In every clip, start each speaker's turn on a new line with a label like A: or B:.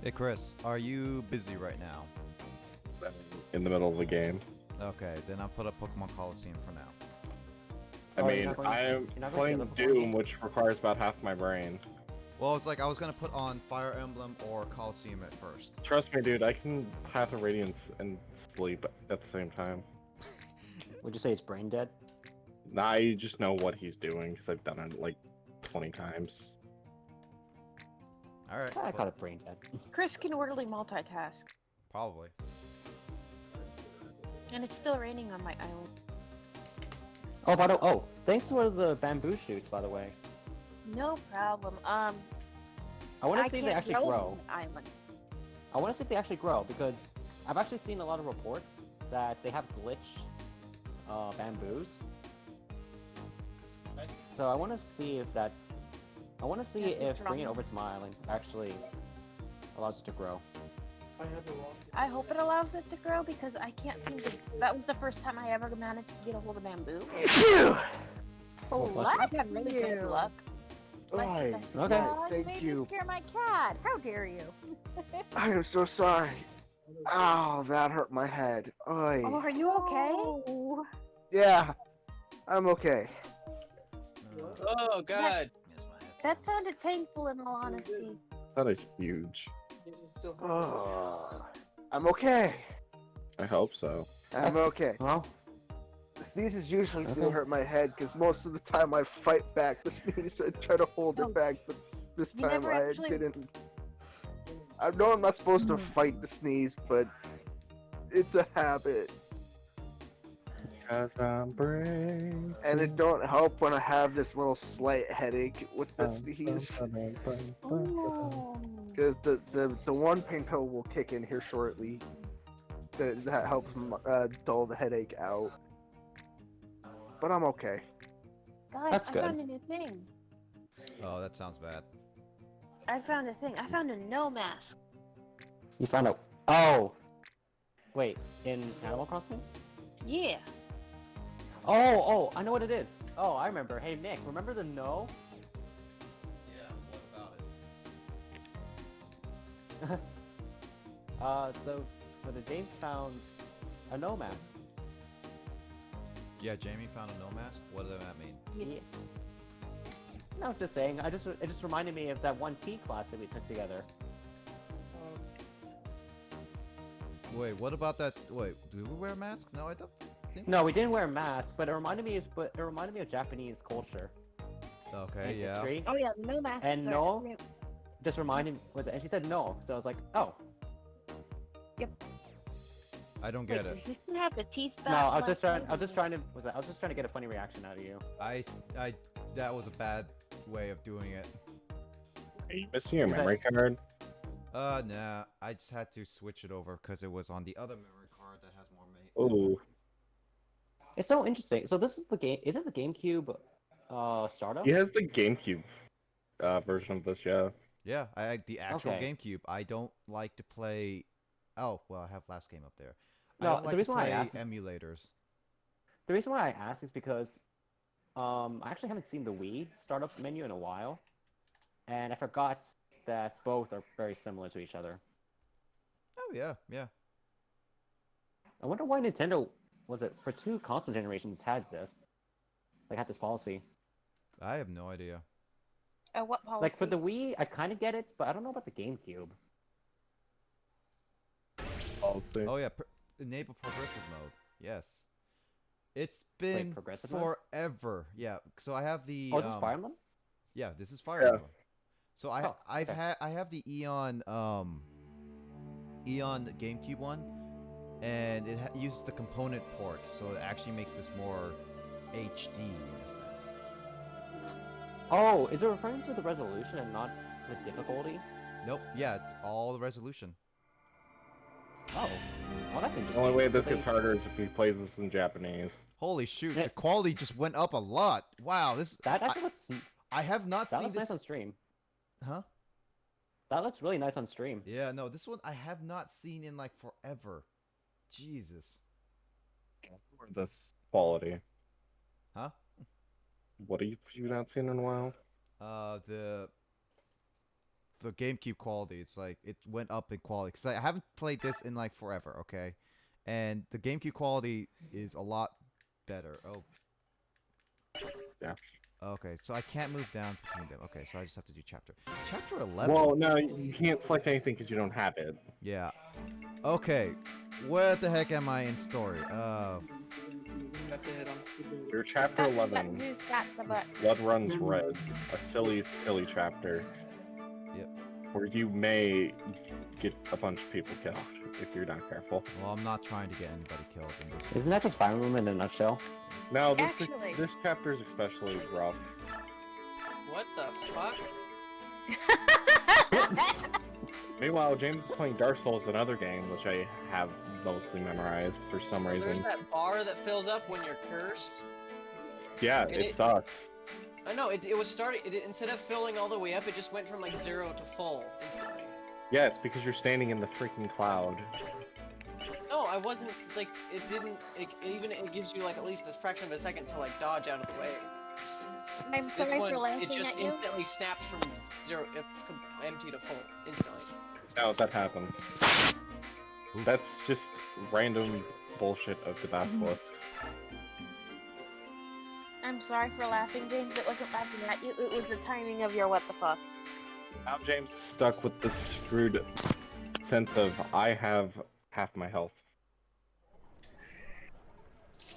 A: Hey Chris, are you busy right now?
B: In the middle of the game.
A: Okay, then I'll put up Pokemon Coliseum for now.
B: I mean, I am playing Doom, which requires about half my brain.
A: Well, it's like I was gonna put on Fire Emblem or Coliseum at first.
B: Trust me, dude, I can have the Radiance and sleep at the same time.
C: Would you say it's brain dead?
B: Nah, I just know what he's doing because I've done it like 20 times.
A: Alright.
C: I call it brain dead.
D: Chris can orderly multitask.
A: Probably.
D: And it's still raining on my island.
C: Oh, thanks for the bamboo shoots, by the way.
D: No problem.
C: I want to see if they actually grow.
D: On the island.
C: I want to see if they actually grow, because I've actually seen a lot of reports that they have glitch bamboos. So I want to see if that's... I want to see if bringing it over to my island actually allows it to grow.
D: I hope it allows it to grow because I can't seem to... That was the first time I ever managed to get a hold of bamboo. I've had really good luck.
E: Why?
C: Okay.
E: Oh,
F: you made me scare my cat. How dare you?
E: I am so sorry. Ow, that hurt my head. Oy.
D: Oh, are you okay?
F: Oh.
E: Yeah, I'm okay.
G: Oh God!
D: That sounded painful in all honesty.
B: That is huge.
E: Oh, I'm okay.
B: I hope so.
E: I'm okay.
C: Well,
E: The sneezes usually do
C: Okay.
E: hurt my head because most of the time I fight back the sneeze and try to hold
D: Oh.
E: it back, but this
D: You
E: time
D: never
E: I
D: actually-
E: didn't. I know I'm not supposed to fight the sneeze, but it's a habit,
B: Cause I'm brave.
E: and it don't help when I have this little slight headache with the sneeze.
D: Oh.
E: Because the one pain pill will kick in here shortly. That helps dull the headache out. But I'm okay.
D: Guys,
C: That's
D: I
C: good.
D: found a new thing.
A: Oh, that sounds bad.
D: I found a thing. I found a no mask.
C: you found out. Oh! Wait, in Animal Crossing?
D: Yeah.
C: Oh, I know what it is. Oh, I remember. Hey, Nick, remember the no?
A: Yeah, what about it?
C: So the James found a no mask.
A: Yeah, Jamie found a no mask? What does that mean?
C: Yeah. No, just saying. It just reminded me of that one T class that we took together.
A: Wait, what about that? Wait, do we wear masks? No, I don't think.
C: No, we didn't wear masks, but it reminded me of Japanese culture
A: Okay,
C: and
A: yeah.
C: history.
D: Oh yeah, no mask.
C: And no? Just reminded and she said no, so I was like, oh.
A: I don't get
D: Wait,
A: it.
D: does this have the teeth back?
C: No, I was
D: like
C: just trying to get a funny reaction out of you.
A: That was a bad way of doing it.
B: Are you missing your
C: Is that-
B: memory card?
A: Nah, I just had to switch it over because it was on the other memory card that has more
B: Ooh.
C: It's so interesting. So this is the game. Is it the GameCube startup?
B: He has the GameCube version of this, yeah.
A: Yeah, the actual
C: Okay.
A: GameCube. I don't like to play. Oh, well, I have last game up there. I
C: No,
A: don't
C: the
A: like to
C: reason why I
A: play
C: asked-
A: emulators.
C: The reason why I asked is because I actually haven't seen the Wii startup menu in a while, and I forgot that both are very similar to each other.
A: Oh yeah, yeah.
C: I wonder why Nintendo was it for 2 console generations had this, had this policy.
A: I have no idea.
D: what policy?
C: Like for the Wii, I kind of get it, but I don't know about the GameCube.
B: Policy.
A: Oh yeah, enable progressive mode. Yes. It's been
C: progressive mode?
A: forever. Yeah. So I have the.
C: Oh, is this Fire Emblem?
A: Yeah, this is Fire
B: Yeah.
A: Emblem. So I
C: Oh, okay.
A: I have the Eon GameCube one, and it uses the component port, so it actually makes this more HD in a sense.
C: Oh, is it referring to the resolution and not the difficulty?
A: Nope. Yeah, it's all the resolution.
C: Oh, well that's
B: The
C: interesting.
B: only way this
C: So
B: gets
C: they-
B: harder is if he plays this in Japanese.
A: Holy shoot!
C: Yeah.
A: The quality just went up a lot. Wow, this
C: That actually looks
A: I have not
C: that
A: seen
C: looks
A: this.
C: nice on stream.
A: Huh?
C: That looks really nice on stream.
A: Yeah, no, this one I have not seen in like forever. Jesus.
B: For this quality.
A: Huh?
B: What have you not seen in a while?
A: The the GameCube quality. It's like it went up in quality because I haven't played this in like forever. Okay, and the GameCube quality is a lot better. Oh.
B: Yeah.
A: Okay, so I can't move down between them. Okay, so I just have to do chapter. Chapter 11.
B: Well, no, you can't select anything because you don't have it.
A: Yeah. Okay. What the heck am I in story?
B: You're chapter 11.
D: Who's got the butt?
B: Blood Runs Red. A silly, silly chapter.
A: Yep.
B: Where you may get a bunch of people killed if you're not careful.
A: Well, I'm not trying to get anybody killed in this one.
C: Isn't that just Fire Emblem in a nutshell?
B: No,
D: Actually.
B: this chapter is especially rough.
G: What the fuck?
B: Meanwhile, James is playing Dark Souls, another game, which I have mostly memorized for some
G: There's
B: reason.
G: that bar that fills up when you're cursed.
B: Yeah,
G: And
B: it sucks.
G: I know, it was starting, instead of filling all the way up, it just went from like 0 to full instantly.
B: Yeah, it's because you're standing in the freaking cloud.
G: No, I wasn't, like, it gives you like at least a fraction of a second to like dodge out of the way.
D: I'm
G: This
D: sorry
G: one,
D: for laughing
G: it just
D: at you.
G: instantly snaps from empty to full, instantly.
B: No, that happens.
A: Oof.
B: That's just random bullshit of the basilisks.
D: I'm sorry for laughing, James. It wasn't laughing at you. It was the timing of your what the fuck.
B: Now James is stuck with the screwed sense of I have half my health.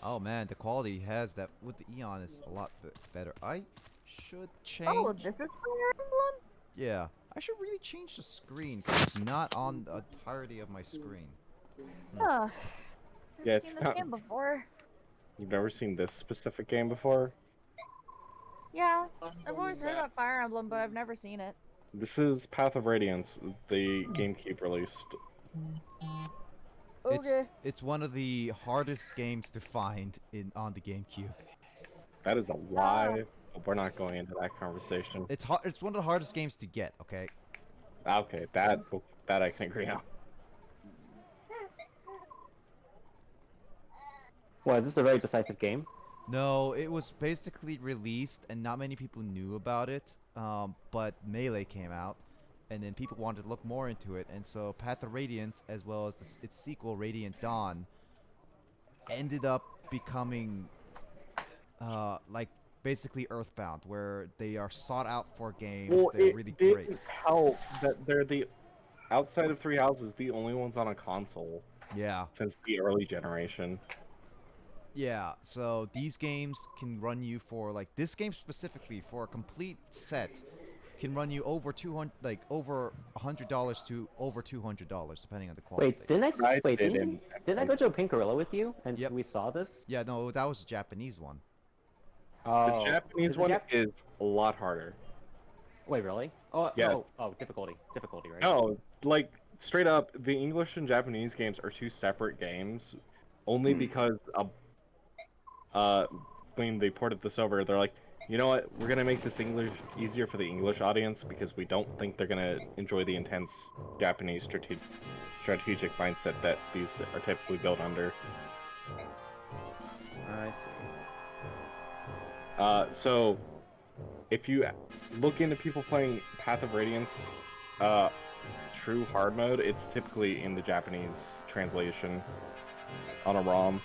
A: Oh man, the quality has that with the Eon is a lot better. I should change.
F: Oh, this is Fire Emblem?
A: Yeah, I should really change the screen because it's not on the entirety of my screen.
F: Huh.
B: Yeah,
F: I've
B: it's
F: seen this
B: not-
F: game before.
B: You've never seen this specific game before?
F: Yeah, I've always heard about Fire Emblem, but I've never seen it.
B: This is Path of Radiance, the GameCube released.
F: Okay.
A: It's one of the hardest games to find on the GameCube.
B: That is a lie, but we're not going into that conversation.
A: It's one of the hardest games to get. Okay.
B: Okay, that I can agree on.
C: Well, is this a very decisive game?
A: No, it was basically released and not many people knew about it. But Melee came out, and then people wanted to look more into it, and so Path of Radiance, as well as its sequel, Radiant Dawn, ended up becoming like basically Earthbound, where they are sought out for games.
B: Well,
A: They're
B: it
A: really
B: didn't
A: great.
B: help that they're the outside of Three Houses, the only ones on a console
A: Yeah.
B: since the early generation.
A: Yeah, so these games can run you for like this game specifically for a complete set can run you over over $100 to over $200 depending on the quality.
C: Wait, didn't I go to a Pink Gorilla with you and
A: Yep.
C: we saw this?
A: Yeah, no, that was a Japanese one.
C: Oh,
B: The Japanese
C: is
B: one is a lot harder.
C: Wait, really? Oh,
B: Yes.
C: difficulty, right?
B: No, like straight up, the English and Japanese games are two separate games, only because when they ported this over, they're like, you know what, we're gonna make this English easier for the English audience because we don't think they're gonna enjoy the intense Japanese strategic mindset that these are typically built under.
C: I see.
B: So if you look into people playing Path of Radiance, true hard mode, it's typically in the Japanese translation on a ROM.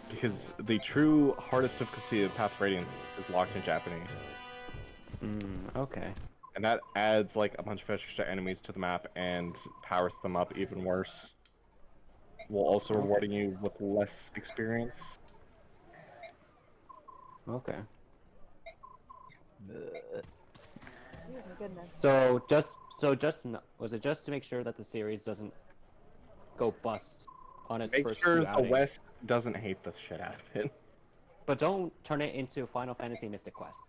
B: Because the true hardest difficulty of Path of Radiance is locked in Japanese.
C: Okay.
B: And that adds like a bunch of extra enemies to the map and powers them up even worse. While also rewarding you with less experience.
C: Okay.
F: Excuse my goodness.
C: So was it just to make sure that the series doesn't go bust on its
B: Make
C: first
B: sure
C: few
B: the
C: outings?
B: West doesn't hate the shit out of it.
C: But don't turn it into Final Fantasy Mystic Quest.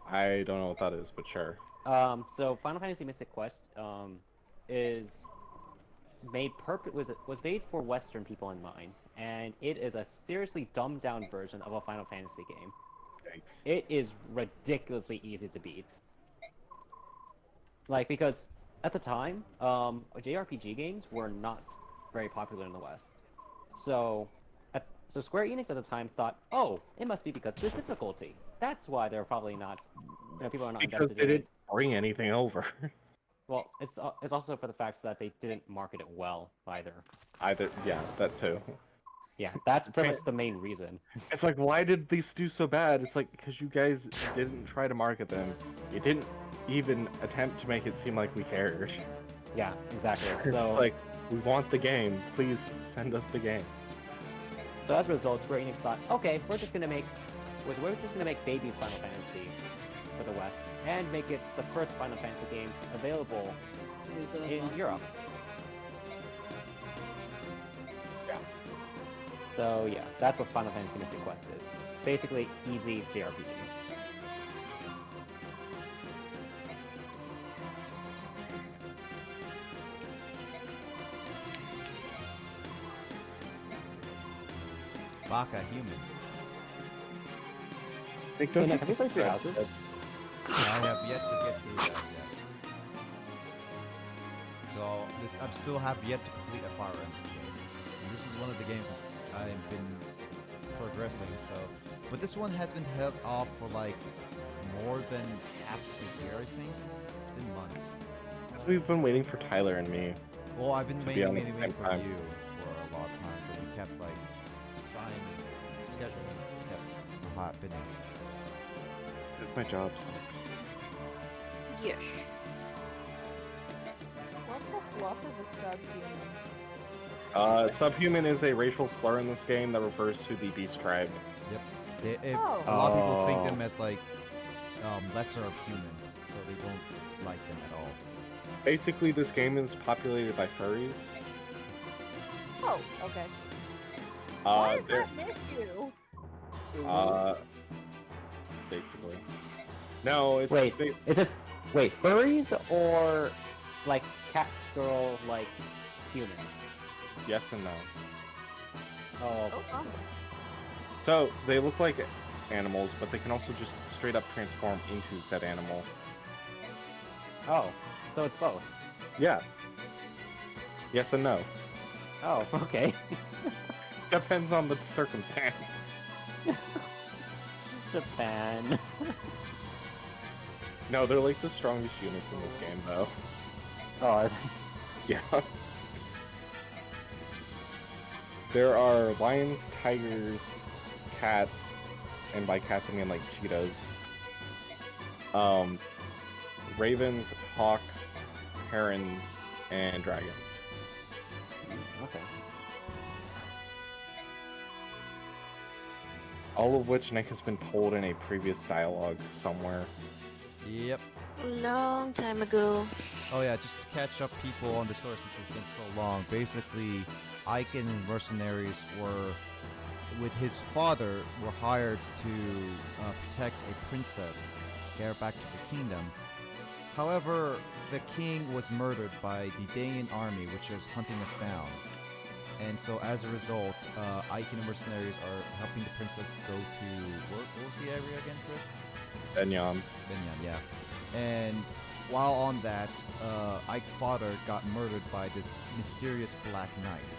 B: I don't know what that is, but sure.
C: So Final Fantasy Mystic Quest is was made for Western people in mind, and it is a seriously dumbed down version of a Final Fantasy game.
B: Yikes.
C: It is ridiculously easy to beat. Like, because at the time, JRPG games were not very popular in the West. So Square Enix at the time thought, oh, it must be because of the difficulty. That's why they're probably not, people are not
B: Because
C: invested
B: they
C: in it.
B: didn't bring anything over.
C: Well, it's also for the fact that they didn't market it well either.
B: Either, yeah, that too.
C: Yeah, that's pretty
B: Okay.
C: much the main reason.
B: It's like, why did these do so bad? It's like, because you guys didn't try to market them. You didn't even attempt to make it seem like we cared.
C: Yeah, exactly.
B: It's just
C: So,
B: like, we want the game. Please send us the game.
C: so as a result, Square Enix thought, okay, we're just gonna make Baby's Final Fantasy for the West and make it the first Final Fantasy game available in Europe.
B: Yeah.
C: So yeah, that's what Final Fantasy Mystic Quest is. Basically, easy JRPG.
A: Baka human.
B: Like,
C: Hey, Nick, have you played Three Houses?
A: I have yet to get through that yet. So I still have yet to complete a Fire Emblem game. And this is one of the games I've been progressing. So, but this one has been held off for like more than half a year, I think. It's been months.
B: We've been waiting for Tyler and me.
A: Well, I've been
B: To be on
A: waiting
B: the same
A: for
B: time.
A: you for a long time, but we kept like trying scheduling kept happening.
B: Because my job sucks.
D: Yes.
F: What the fluff is a subhuman?
B: Subhuman is a racial slur in this game that refers to the Beast Tribe.
A: A
F: Oh.
A: lot of people think
B: Oh.
A: them as like lesser of humans, so they don't like them at all.
B: Basically, this game is populated by furries.
F: Oh, okay. Why is
B: They're-
F: that an issue?
B: Basically. No, it's
C: Wait, is it furries or like cat girl like humans?
B: yes and no.
C: Oh,
F: Oh, fun.
B: So they look like animals, but they can also just straight up transform into said animal.
C: oh, so it's both.
B: Yeah. Yes and no.
C: Oh, okay.
B: Depends on the circumstance.
C: Japan.
B: No, they're like the strongest units in this game, though.
C: Oh,
B: Yeah. There are lions, tigers, cats, and by cats I mean like cheetahs. Ravens, hawks, herons, and dragons.
C: okay.
B: All of which Nick has been told in a previous dialogue somewhere.
A: Yep.
D: Long time ago.
A: Oh yeah, just to catch up people on the story since it's been so long. Basically, Ike and his mercenaries were, with his father, were hired to protect a princess, get her back to the kingdom. However, the king was murdered by the Dayan army, which is hunting us down. And so, as a result, Ike and the mercenaries are helping the princess go to what was the area again, Chris?
B: Benyon.
A: Binyan, yeah. And while on that, Ike's father got murdered by this mysterious Black Knight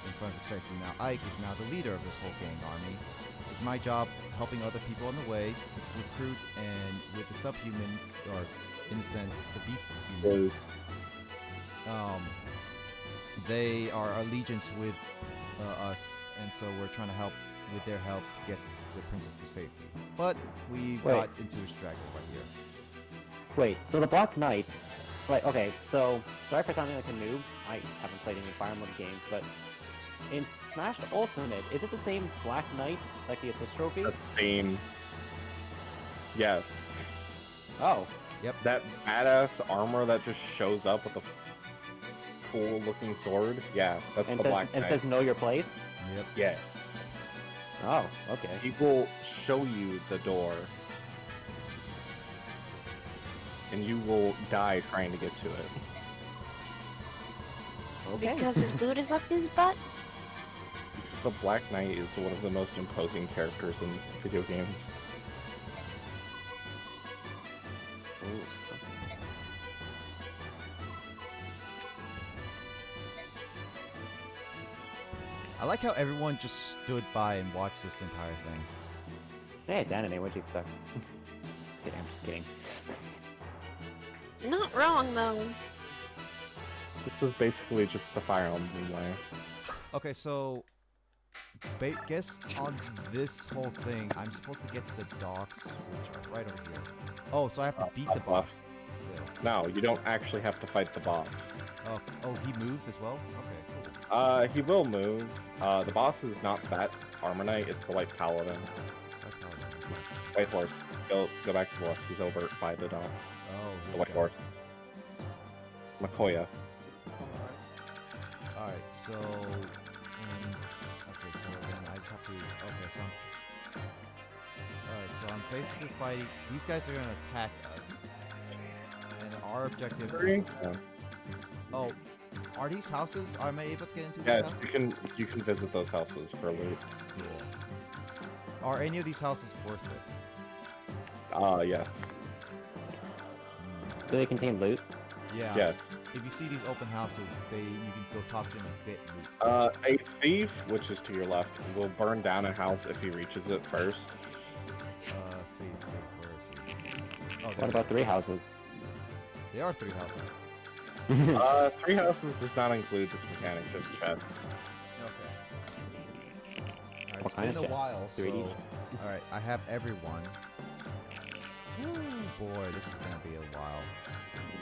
A: in front of his face. And now Ike is now the leader of this whole gang army. It's my job helping other people on the way to recruit, and with the subhuman, or in a sense, the beast humans, they are allegiance with us, and so we're trying to help with their help to get the princess to safety. But we
C: Wait.
A: got into a straggle right here.
C: Wait, so the Black Knight, like, okay, so, sorry for sounding like a noob, I haven't played any Fire Emblem games, but in Smash Ultimate, is it the same Black Knight, like the assist trophy?
B: The same. Yes.
C: Oh,
B: That badass armor that just shows up with a cool looking sword. Yeah, that's
C: and
B: the
C: says,
B: Black
C: and
B: Knight.
C: says know your place?
A: Yep.
B: Yeah.
C: Oh, okay.
B: He will show you the door. And you will die trying to get to it.
C: Okay.
D: Because his boot is up his butt?
B: Because the Black Knight is one of the most imposing characters in video games.
C: Ooh, okay.
A: I like how everyone just stood by and watched this entire thing.
C: Hey, it's anime, what'd you expect? Just kidding, I'm just kidding.
D: Not wrong though.
B: This is basically just the Fire Emblem way.
A: Okay, so guess on this whole thing, I'm supposed to get to the docks, which are right over here. Oh, so I have to beat the
B: up
A: boss.
B: left.
A: Still.
B: No, you don't actually have to fight the boss.
A: Oh, he moves as well. Okay, cool.
B: He will move. The boss is not that Armor Knight, it's the White Paladin. White Horse. Go back to the left. He's over by the dock.
A: Oh,
B: The
A: this
B: White
A: guy.
B: Horse. Makoya.
A: Alright, so okay, so then I just have to Alright, so I'm basically fighting these guys are gonna attack us. And our objective is Oh, are these houses? Am I able to get into these
B: Yeah,
A: houses?
B: you can visit those houses for loot.
A: Cool. Are any of these houses worth it?
B: Yes.
C: Do they contain loot?
A: Yeah.
B: Yes.
A: If you see these open houses, you can go talk to them and get loot.
B: A thief, which is to your left, will burn down a house if he reaches it first.
A: Thief, where is he? Oh,
C: What about 3 houses?
A: There are 3 houses.
B: 3 houses does not include this mechanic, just chests.
A: Okay. Alright,
C: What
A: it's
C: kind
A: been
C: of
A: a
C: chests?
A: while,
C: 3
A: so...
C: each?
A: Alright, I have everyone. Boy, this is gonna be a while.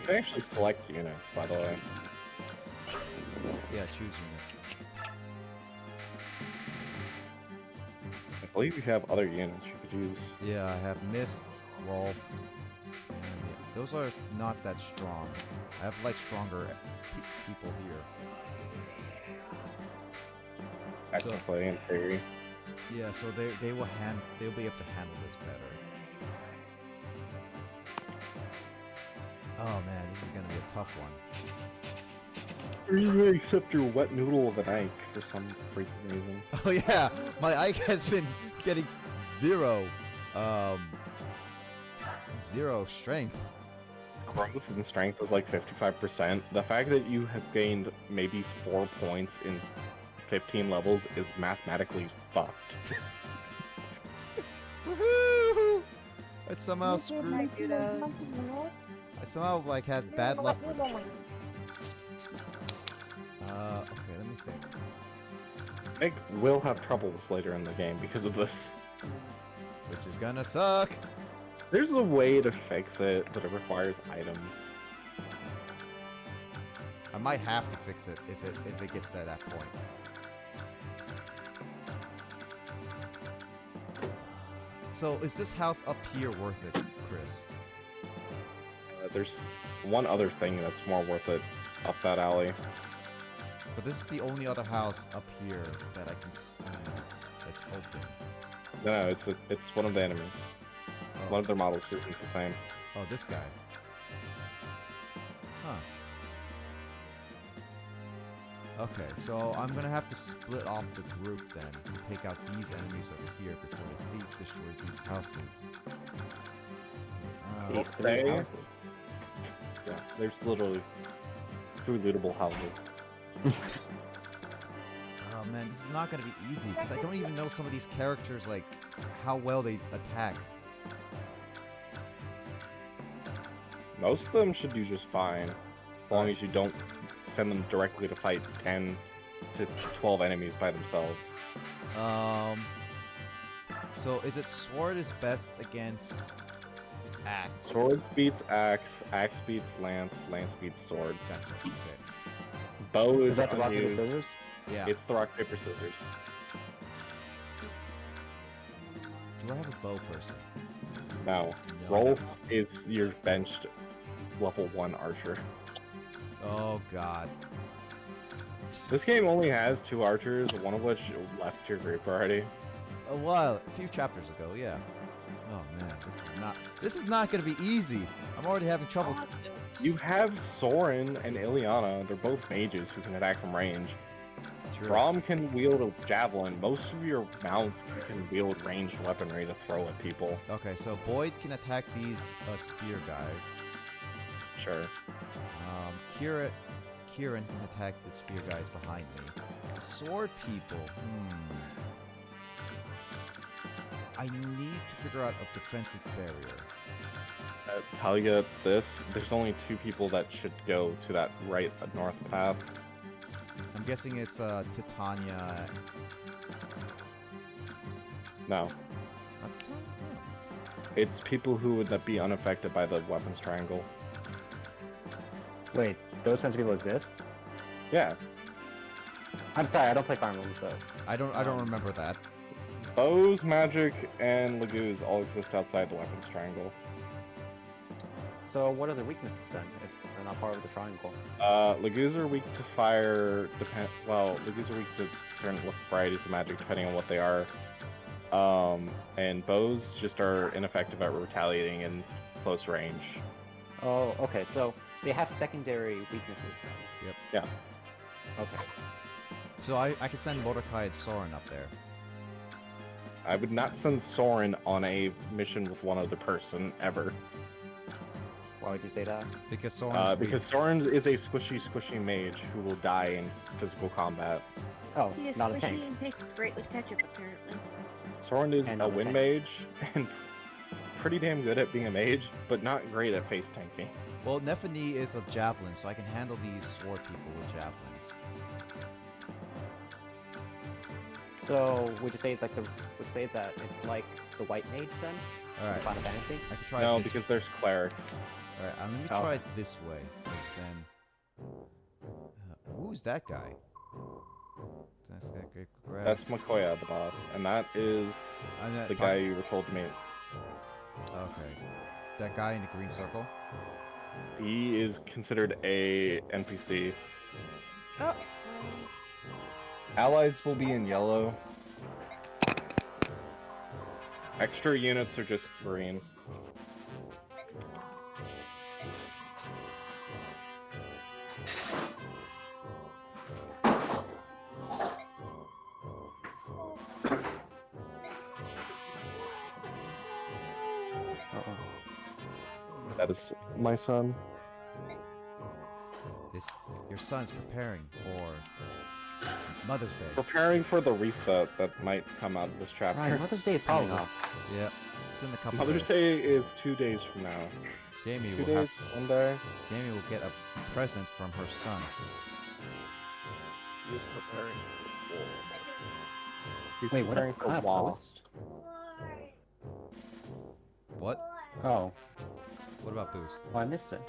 B: You can actually select units, by the way.
A: Yeah, choose units.
B: I believe you have other units you could use.
A: Yeah, I have Mist, Rolf, and those are not that strong. I have like stronger people here.
B: Technically, in theory.
A: Yeah, so they'll be able to handle this better. Oh man, this is gonna be a tough one.
B: Except your wet noodle of an Ike for some freaking reason.
A: Oh yeah, my Ike has been getting 0 strength.
B: Growth and strength is like 55%. The fact that you have gained maybe 4 points in 15 levels is mathematically fucked.
A: Woohoo! I somehow
F: Look at my
A: screwed.
F: kudos.
A: I somehow like had bad luck with it. Okay, let me think.
B: Meg will have troubles later in the game because of this.
A: Which is gonna suck.
B: There's a way to fix it, but it requires items.
A: I might have to fix it if it gets to that point. So is this house up here worth it, Chris?
B: There's one other thing that's more worth it up that alley.
A: But this is the only other house up here that I can see that's open.
B: No, it's one of the enemies.
A: Oh,
B: One of their models isn't the same.
A: oh, this guy. Huh. Okay, so I'm gonna have to split off the group then to take out these enemies over here before the thief destroys these houses.
C: These 3
B: Okay.
C: houses.
B: Yeah, there's literally 3 lootable houses.
A: Oh man, this is not gonna be easy because I don't even know some of these characters, like how well they attack.
B: Most of them should do just fine, as long as you don't send them directly to fight 10 to 12 enemies by themselves.
A: So is it sword is best against axe?
B: Sword beats axe, axe beats lance, lance beats sword.
A: Gotcha. Okay.
B: Bow
C: Is
B: is
C: that the rock, paper,
B: unused.
C: scissors?
A: Yeah.
B: It's the rock, paper, scissors.
A: Do I have a bow person?
B: Now,
A: No.
B: Rolf is your benched level 1 archer.
A: Oh god.
B: This game only has 2 archers, one of which left your group already.
A: A few chapters ago, yeah. Oh man, this is not gonna be easy. I'm already having trouble.
B: You have Soren and Ileana, they're both mages who can attack from range.
A: True.
B: Braum can wield a javelin. Most of your mounts can wield ranged weaponry to throw at people.
A: Okay, so Boyd can attack these spear guys.
B: Sure.
A: Kieran can attack the spear guys behind me. The sword people, I need to figure out a defensive barrier.
B: tell you this, there's only 2 people that should go to that right north path.
A: I'm guessing it's Titania.
B: No,
A: Not Titania?
B: it's people who would be unaffected by the weapons triangle.
C: Wait, those kinds of people exist?
B: Yeah,
C: I'm sorry, I don't play Fire Emblems though.
A: I don't remember that.
B: bows, magic, and Lagoos all exist outside the weapons triangle.
C: So what are the weaknesses then, if they're not part of the triangle?
B: Lagoos are weak to fire, Lagoos are weak to certain varieties of magic depending on what they are. And bows just are ineffective at retaliating in close range.
C: Oh, okay, so they have secondary weaknesses then.
A: Yep.
B: Yeah.
C: Okay.
A: So I could send Mordecai and Soren up there.
B: I would not send Soren on a mission with one other person, ever.
C: Why would you say that?
A: Because Soren.
B: Because Soren is a squishy mage who will die in physical combat.
C: Oh,
D: He is
C: not a
D: squishy
C: tank.
D: and tastes great with ketchup, apparently.
B: Soren is
C: And
B: a
C: not a
B: wind
C: tank.
B: mage, and pretty damn good at being a mage, but not great at face tanking.
A: Well, Nephany is a javelin, so I can handle these sword people with javelins.
C: So would you say it's like would you say that it's like the white mage then?
A: All
C: in
A: right.
C: Final Fantasy?
A: I could try
B: No,
A: it this
B: because there's clerics.
A: All right, let me
C: Oh.
A: try it this way. 'Cause then, who's that guy? That's that guy. Grabs.
B: That's Makoya, the boss, and that is
A: I'm not-
B: the guy you were told to meet.
A: Okay, that guy in the green circle.
B: He is considered a NPC.
D: Oh,
B: Allies will be in yellow. Extra units are just green.
C: Uh-oh.
B: That is my son.
A: Your son's preparing for Mother's Day.
B: Preparing for the reset that might come out of this chapter.
C: Right, Mother's Day is coming up.
A: Yeah, it's in a couple
B: Mother's
A: days.
B: Day is 2 days from now.
A: Jamie
B: 2
A: will
B: days,
A: have.
B: 1 day.
A: Jamie will get a present from her son.
E: He's preparing for war.
B: He's
C: Wait, what?
B: preparing for
C: Ah,
B: WoW.
C: post?
A: What?
C: Oh,
A: What about Boost?
C: well, I missed it.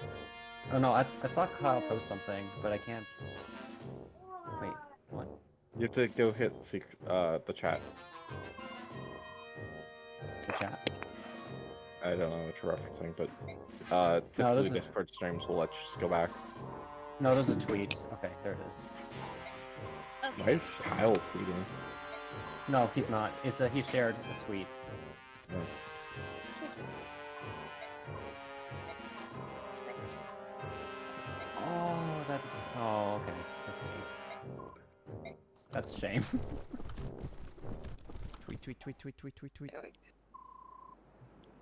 C: Oh no, I saw Kyle post something, but I can't. Wait, what?
B: You have to go hit the chat.
C: The chat?
B: I don't know what you're referencing, but
C: No,
B: typically
C: this is-
B: Discord streams will let you just go back.
C: No, there's a tweet. Okay, there it is.
B: Why is Kyle tweeting?
C: No, he's not. It's he shared a tweet.
B: Oh.
C: Oh, that's. Oh, okay. I see. That's a shame.
A: Tweet.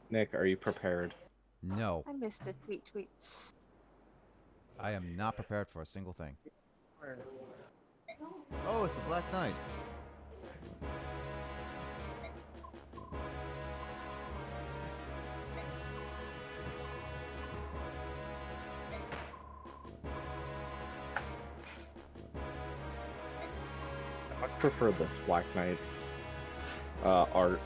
B: Nick, are you prepared?
A: No,
D: I missed a tweets.
A: I am not prepared for a single thing. Oh, it's the Black Knight.
B: I much prefer this Black Knight's art.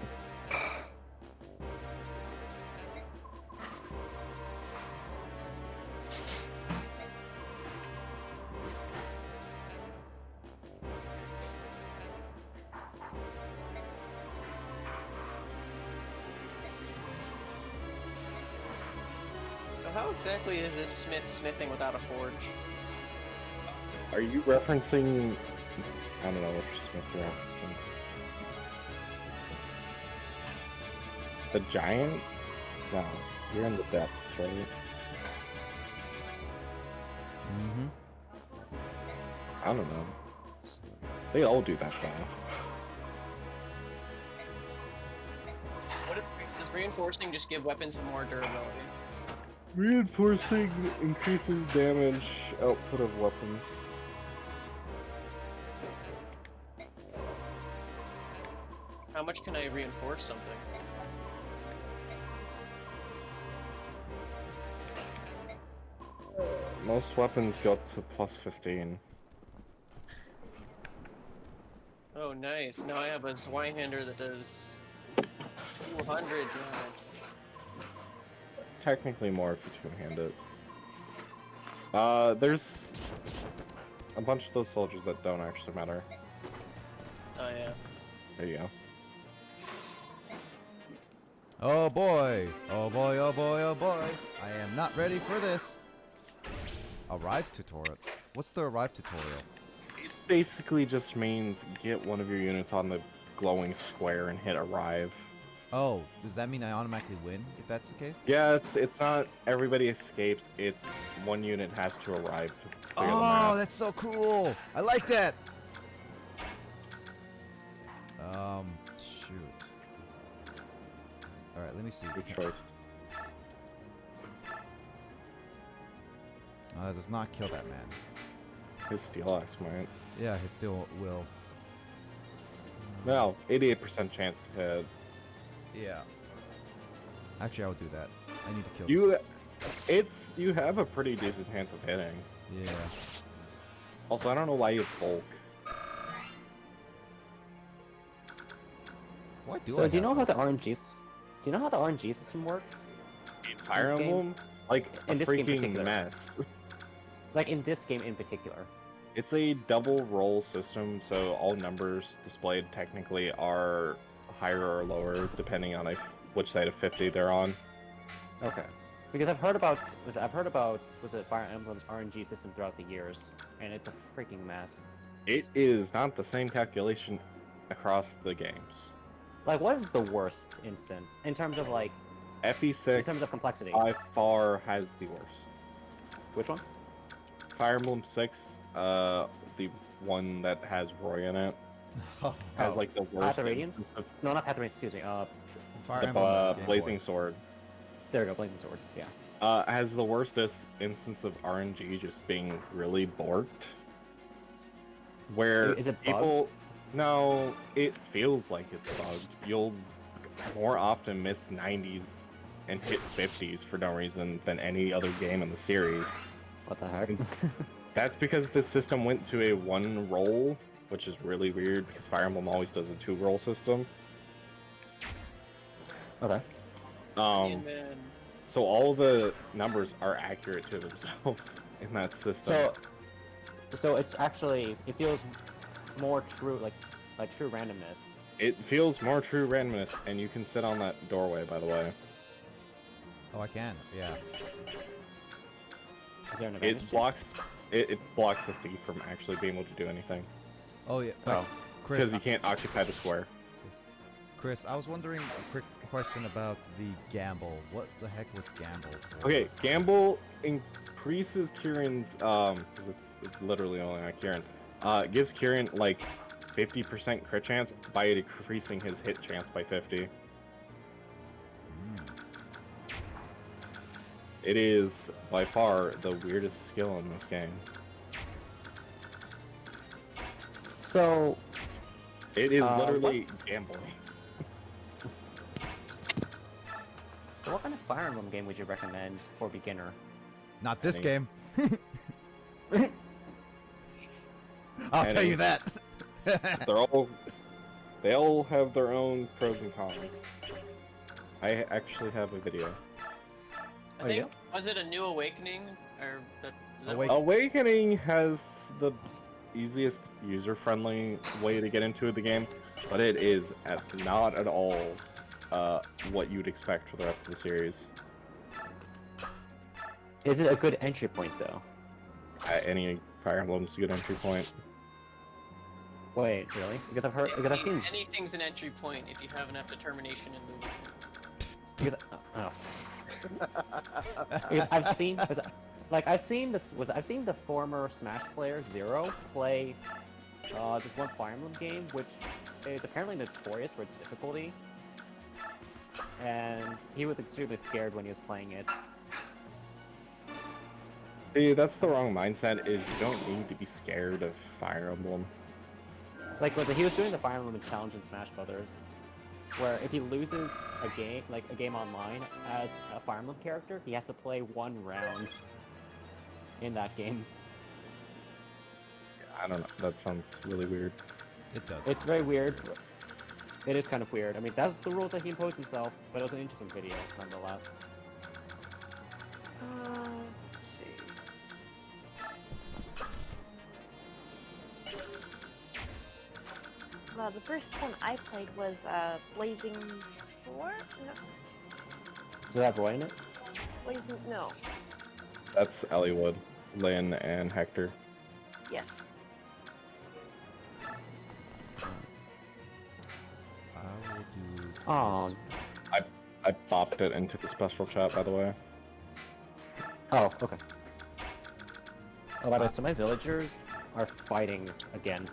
G: So how exactly is this smithing without a forge?
B: Are you referencing? I don't know which Smith you're referencing. The giant? No, you're in the depths, right?
A: Mm-hmm.
B: I don't know. They all do that though.
G: What if, does reinforcing just give weapons more durability?
B: Reinforcing increases damage output of weapons.
G: How much can I reinforce something?
B: Most weapons go up to plus 15.
G: Oh, nice. Now I have a Zweihander that does 200 damage.
B: It's technically more if you two-hand it. There's a bunch of those soldiers that don't actually matter.
G: Oh, yeah.
B: There you go.
A: Oh boy! Oh boy, oh boy, oh boy! I am not ready for this! Arrive tutorial? What's the arrive tutorial?
B: It basically just means get one of your units on the glowing square and hit arrive.
A: Oh, does that mean I automatically win, if that's the case?
B: Yeah, it's not everybody escapes, it's one unit has to arrive to clear the
A: Oh,
B: map.
A: that's so cool! I like that! Shoot. Alright, let me see.
B: Good choice.
A: Does not kill that man.
B: His steel axe might.
A: Yeah, he still will.
B: No, 88% chance to hit.
A: Yeah. Actually, I will do that. I need to kill
B: You have a pretty decent chance of hitting.
A: this. Yeah.
B: Also, I don't know why you have bulk.
A: Why do I
C: So do you know
A: have
C: how the RNG system works?
B: In Fire
C: This game?
B: Emblem? Like a
C: In this game in
B: freaking
C: particular.
B: mess.
C: Like in this game in particular.
B: It's a double roll system, so all numbers displayed technically are higher or lower depending on which side of 50 they're on.
C: Okay. Because I've heard about Fire Emblem's RNG system throughout the years, and it's a freaking mess.
B: It is not the same calculation across the games.
C: Like, what is the worst instance in terms of like
B: FE6
C: in terms of complexity?
B: by far has the worst.
C: Which one?
B: Fire Emblem 6, the one that has Roy in it, has like the worst.
C: Path of Radiance?
B: instance of
C: No, not Path of Radiance. Excuse me.
A: Fire
B: the
A: Emblem on Game
B: Blazing
A: Boy.
B: Sword.
C: There we go. Blazing Sword. Yeah.
B: Has the worst instance of RNG just being really borked. Where
C: Is it
B: people... No, it feels like it's bugged. You'll more often miss 90s and hit 50s for no reason than any other game in the series.
C: What the heck?
B: That's because the system went to a one roll, which is really weird because Fire Emblem always does a two roll system.
C: Okay.
G: And then...
B: So all the numbers are accurate to themselves in that system.
C: So it feels more true, like true randomness.
B: It feels more true randomness, and you can sit on that doorway, by the way.
A: Oh, I can. Yeah.
C: Is there an advantage?
B: It blocks the thief from actually being able to do anything
A: Oh yeah.
C: Oh.
A: Chris,
B: because you can't occupy the square.
A: Chris, I was wondering a quick question about the gamble. What the heck was gamble for?
B: Okay, gamble increases Kieran's because it's literally only on Kieran. Gives Kieran like 50% crit chance by decreasing his hit chance by 50. It is by far the weirdest skill in this game.
C: So
B: It is literally gambling.
C: So what kind of Fire Emblem game would you recommend for beginner?
A: Not this
B: Any.
A: game. I'll tell you that.
B: They all have their own pros and cons. I actually have a video.
G: I
C: Oh,
G: think,
C: yeah?
G: was it a New Awakening? Or is that
A: Awake-
B: Awakening has the easiest user-friendly way to get into the game, but it is not at all what you'd expect for the rest of the series.
C: Is it a good entry point though?
B: Any Fire Emblem's a good entry point.
C: Wait, really? Because I've seen
G: Anything's an entry point if you have enough determination and movement.
C: because because I've seen the former Smash player Zero play this one Fire Emblem game, which is apparently notorious for its difficulty, and he was extremely scared when he was playing it.
B: See, that's the wrong mindset. Is you don't need to be scared of Fire Emblem.
C: Like when he was doing the Fire Emblem challenge in Smash Brothers, where if he loses a game online as a Fire Emblem character, he has to play one round. in that game.
B: I don't know. That sounds really weird.
A: It does.
C: It's very weird. It is kind of weird. I mean, that's the rules that he imposed himself, but it was an interesting video, nonetheless.
D: Let's see. Well, the first one I played was Blazing Sword? No,
C: Does it have Roy in it?
D: Blazing, no.
B: That's Elliewood, Lynn, and Hector.
D: Yes.
A: I will do.
C: Oh.
B: I bopped it into the special chat, by the way.
C: Oh, okay. Oh, by the way, so my villagers are fighting again.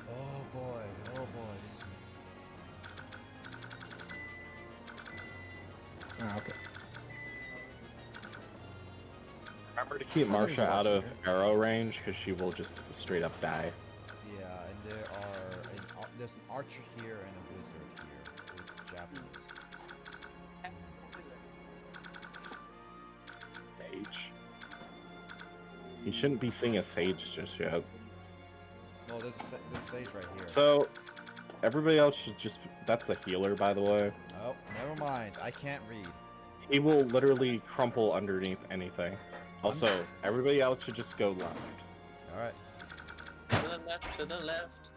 A: Oh boy. Oh boy.
C: Oh, okay.
B: Remember to keep
C: How many
B: Marsha out of
C: villagers?
B: arrow range, because she will just straight up die.
A: Yeah, and there's an archer here and a wizard here with javelins.
B: Sage. You shouldn't be seeing a sage just yet.
A: Oh, there's sage right here.
B: So, everybody else should just... That's a healer, by the way.
A: Oh, never mind. I can't read.
B: He will literally crumple underneath anything. Also, everybody else should just go left.
A: All right.
G: To the left, to the left.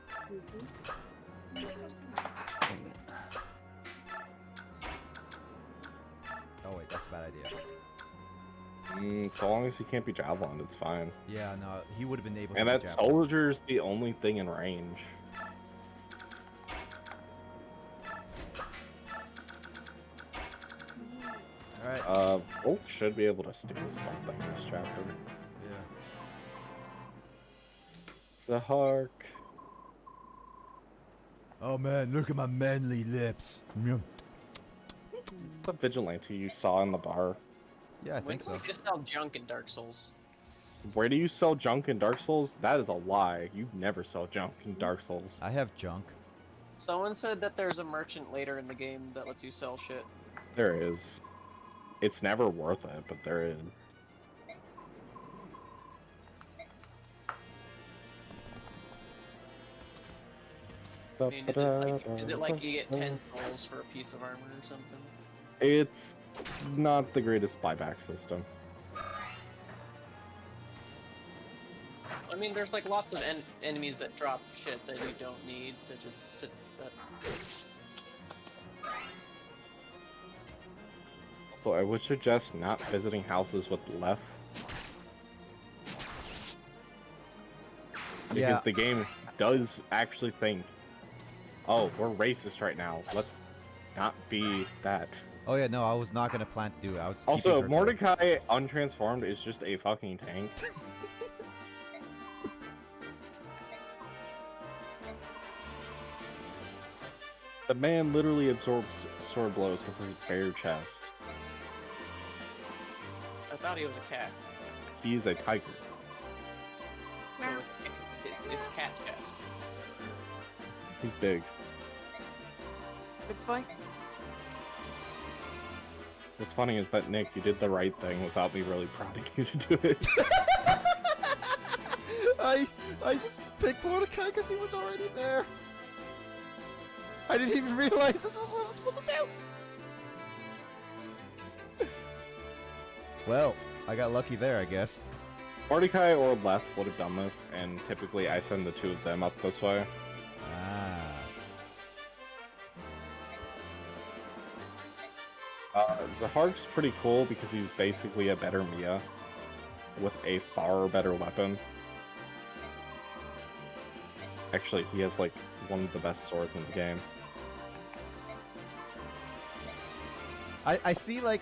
A: Oh wait, that's a bad idea.
B: So long as he can't be javelined, it's fine.
A: Yeah, no, he would have been able.
B: And
A: to
B: that
A: be javelin.
B: soldier's the only thing in range.
A: All right.
B: Volk should be able to steal something this chapter.
A: Yeah.
B: Zahark.
A: Oh man, look at my manly lips.
B: The vigilante you saw in the bar.
A: Yeah, I
G: When
A: think
G: do we
A: so.
G: just sell junk in Dark Souls?
B: Where do you sell junk in Dark Souls? That is a lie. You never sell junk in Dark Souls.
A: I have junk.
G: Someone said that there's a merchant later in the game that lets you sell shit.
B: There is. It's never worth it, but there is.
G: I mean, is it like you get 10 souls for a piece of armor or something?
B: It's not the greatest buyback system.
G: I mean, there's like lots of enemies that drop shit that you don't need that just sit.
B: So I would suggest not visiting houses with Leth. Because
A: Yeah.
B: the game does actually think, oh, we're racist right now. Let's not be that.
A: Oh yeah, no, I was not gonna plan to do it. I was keeping
B: Also,
A: her
B: Mordecai untransformed is just a fucking tank. The man literally absorbs sword blows with his bare chest.
G: I thought he was a cat.
B: He's a tiger.
G: So it's cat chest.
B: He's big.
D: Good boy.
B: What's funny is that, Nick, you did the right thing without me really prodding you to do it.
A: I just picked Mordecai because he was already there. I didn't even realize this was what I was supposed to do. Well, I got lucky there, I guess.
B: Mordecai or Leth would have done this, and typically I send the two of them up this way.
A: Ah.
B: Zahark's pretty cool because he's basically a better Mia with a far better weapon. Actually, he has like one of the best swords in the game.
A: I see, like,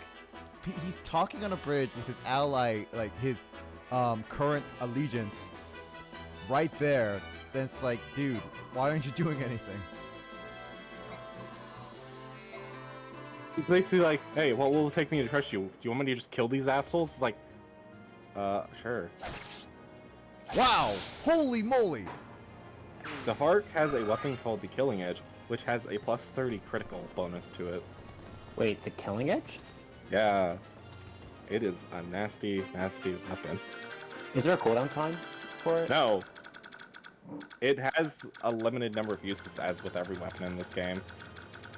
A: he's talking on a bridge with his ally, like, his current allegiance right there. Then it's like, dude, why aren't you doing anything?
B: He's basically like, hey, what will it take me to trust you? Do you want me to just kill these assholes? It's like, sure.
A: Wow! Holy moly!
B: Zahark has a weapon called the Killing Edge, which has a plus 30 critical bonus to it.
C: Wait, the Killing Edge?
B: Yeah. It is a nasty, nasty weapon.
C: Is there a cooldown time for it?
B: No. It has a limited number of uses, as with every weapon in this game.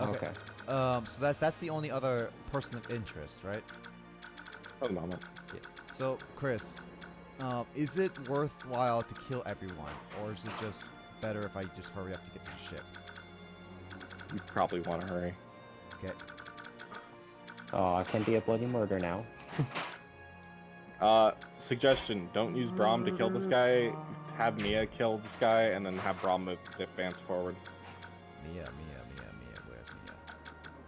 C: Okay.
A: So that's the only other person of interest, right?
B: For the moment.
A: So Chris, is it worthwhile to kill everyone, or is it just better if I just hurry up to get to the ship?
B: You probably want to hurry.
A: Okay.
C: Oh, I can be a bloody murder now.
B: Suggestion, don't use Braum to kill this guy. Have Mia kill this guy, and then have Braum move to advance forward.
A: Mia, where's Mia?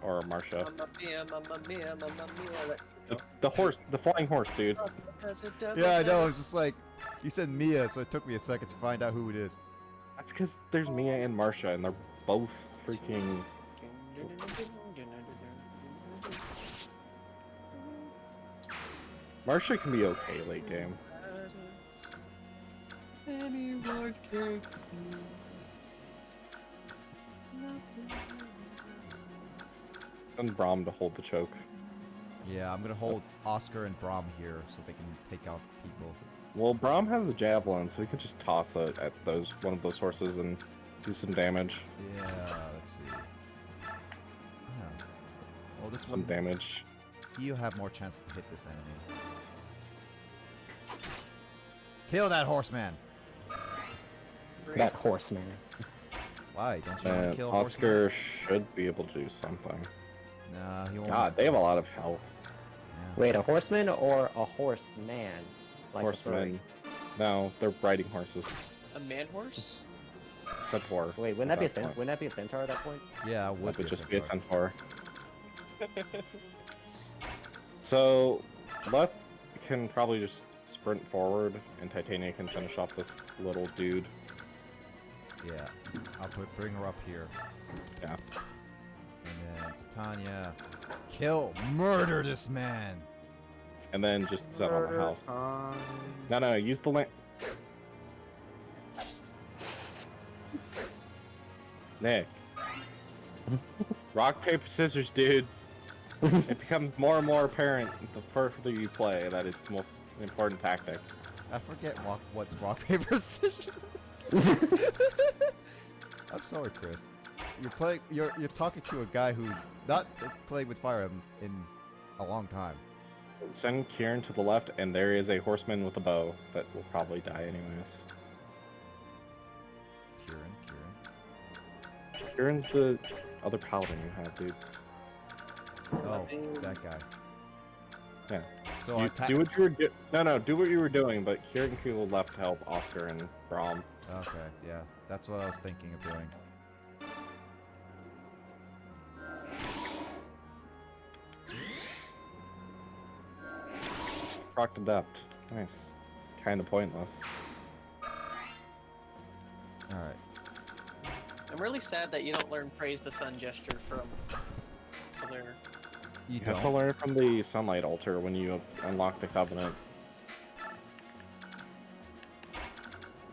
B: Or Marsha.
G: Mamma mia, mamma mia, mamma mia.
B: The horse, the flying horse, dude.
A: Yeah, I know. It's just like you said Mia, so it took me a second to find out who it is.
B: That's because there's Mia and Marsha, and they're both freaking... Marsha can be okay late game. Anyone takes Send Braum to hold the choke.
A: Yeah, I'm gonna hold Oscar and Braum here so they can take out people.
B: Well, Braum has a javelin, so he can just toss it at one of those horses and do some damage.
A: Yeah, let's see. Yeah. Well, this
B: Some
A: one,
B: damage.
A: you have more chance to hit this enemy. Kill that horseman!
C: That horseman.
A: Why? Don't you want to
B: And
A: kill
B: Oscar should be able to do something.
A: Nah, he won't.
B: God, they have a lot of health.
A: Yeah.
C: Wait, a horseman or a horseman? Like a
B: Horsemen. No, they're riding horses.
G: A man horse?
B: Centaur.
C: furry? Wait, wouldn't that be a
B: At that point.
C: wouldn't that be a centaur at that point?
A: Yeah, I
B: That
A: would
B: would
A: be
B: just be a
A: centaur.
B: centaur. So, Leth can probably just sprint forward, and Titania can finish off this little dude.
A: Yeah, I'll bring her up here.
B: Yeah.
A: And then Titania, murder this man.
B: And then just set on the house. No, use the lamp. Nick. Rock, paper, scissors, dude. It becomes more and more apparent the further you play that it's the most important tactic.
A: I forget what's rock paper scissors. I'm sorry, Chris. You're talking to a guy who's not played with Fire Emblem in a long time.
B: Send Kieran to the left, and there is a horseman with a bow that will probably die anyways.
A: Kieran.
B: Kieran's the other paladin you have, dude.
A: Oh, that guy.
B: Yeah.
A: So
B: You,
A: attack.
B: do what you were do what you were doing, but Kieran can go left to help Oscar and Braum.
A: Okay, yeah, that's what I was thinking of doing.
B: Proc Adept. Nice. Kinda pointless.
A: All right.
G: I'm really sad that you don't learn Praise the Sun gesture from Solaire.
A: You
B: You have to
A: don't.
B: learn from the Sunlight Altar when you unlock the Covenant.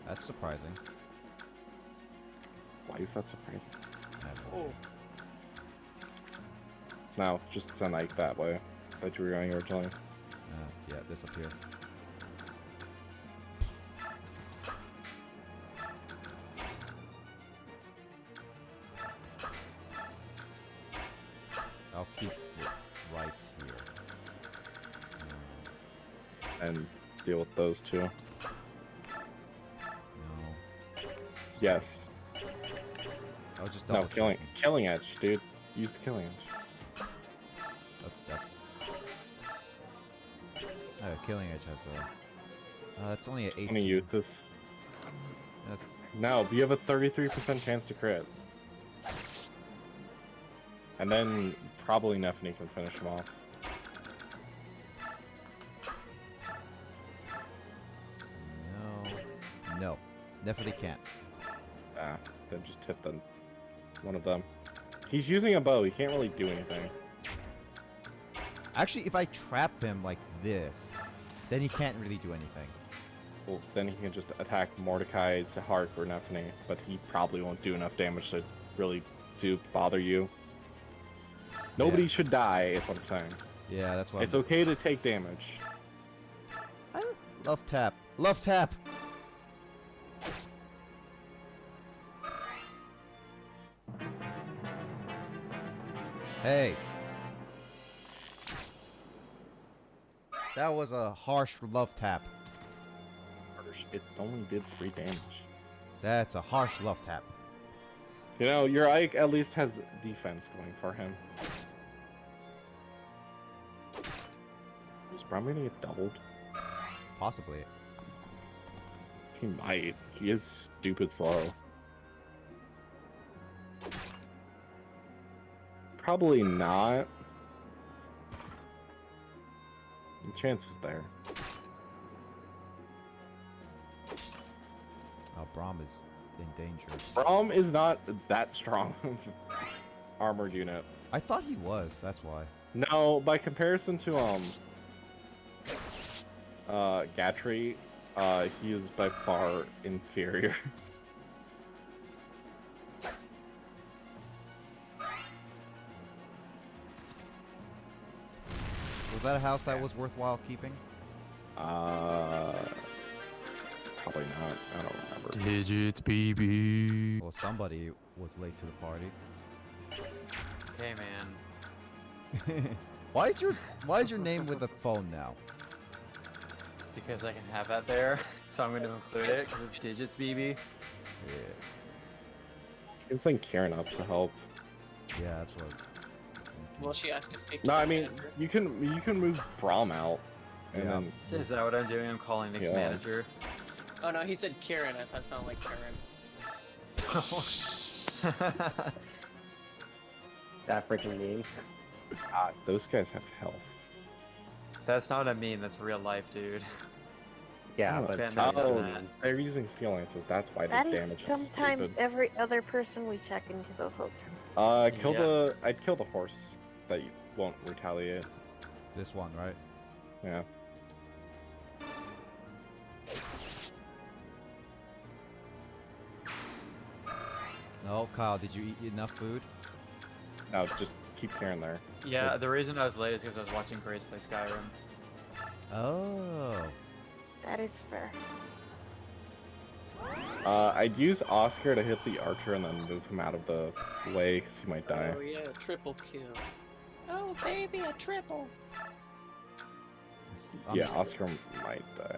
A: That's surprising.
B: Why is that surprising?
A: I have no idea.
B: No, just send Ike that way that you were going originally.
A: Yeah, this up here. I'll keep rice here.
B: And deal with those two.
A: No.
B: Yes.
A: I was just
B: No,
A: double
B: killing edge, dude. Use the killing edge.
A: That's. Killing Edge has a. That's only an 18.
B: Let me use this.
A: That's,
B: No, you have a 33% chance to crit. And then probably Nephany can finish him off.
A: no. Definitely can't.
B: Ah, then just hit one of them. He's using a bow, he can't really do anything.
A: Actually, if I trap him like this, then he can't really do anything.
B: Well, then he can just attack Mordecai's heart or Nephany, but he probably won't do enough damage to really bother you. Nobody should die, is what I'm saying.
A: Yeah, that's why.
B: It's okay to take damage.
A: Love tap. Love tap. Hey. That was a harsh love tap.
B: It only did 3 damage.
A: That's a harsh love tap.
B: You know, your Ike at least has defense going for him. Is Brom gonna get doubled?
A: Possibly.
B: He might. He is stupid slow. Probably not. The chance was there.
A: Oh, Braum is in danger.
B: Brom is not that strong of armored unit.
A: I thought he was. That's why.
B: No, by comparison to Gatry, he is by far inferior.
A: Was that a house that was worthwhile keeping?
B: Probably not. I don't remember.
H: Digits, baby.
A: Well, somebody was late to the party.
H: Okay, man.
A: Why is your name with a phone now?
H: Because I can have that there, so I'm going to include it because it's digits, baby.
A: Yeah.
B: You can send Karen up to help.
A: Yeah, that's what.
G: Well, she asked to speak.
B: No,
G: to
B: I
G: the
B: mean
G: manager.
B: you can move Brom out, and
A: Yeah.
B: then
H: Is that what I'm doing? I'm calling Nick's
B: Yeah.
H: manager.
G: Oh no, he said Karen. I thought it sounded like Karen.
C: That freaking meme.
B: God, those guys have health.
H: That's not a meme, that's real life, dude.
C: Yeah,
B: Oh,
C: but
H: Ben,
C: it's
H: no,
C: not
H: you're
B: Oh,
H: not.
B: they're using steel lances. That's why the
D: That is
B: damage is
D: sometime
B: stupid.
D: every other person we check in because of hope.
B: I'd kill the horse that won't retaliate.
A: This one, right?
B: Yeah.
A: No, Kyle, did you eat enough food?
B: No, just keep Karen there.
H: Yeah, the reason I was late is because I was watching Grace play Skyrim.
A: Oh.
D: That is fair.
B: I'd use Oscar to hit the archer and then move him out of the way because he might die.
G: Oh yeah, triple kill. Oh baby, a triple.
B: Yeah,
A: just,
B: Oscar might die.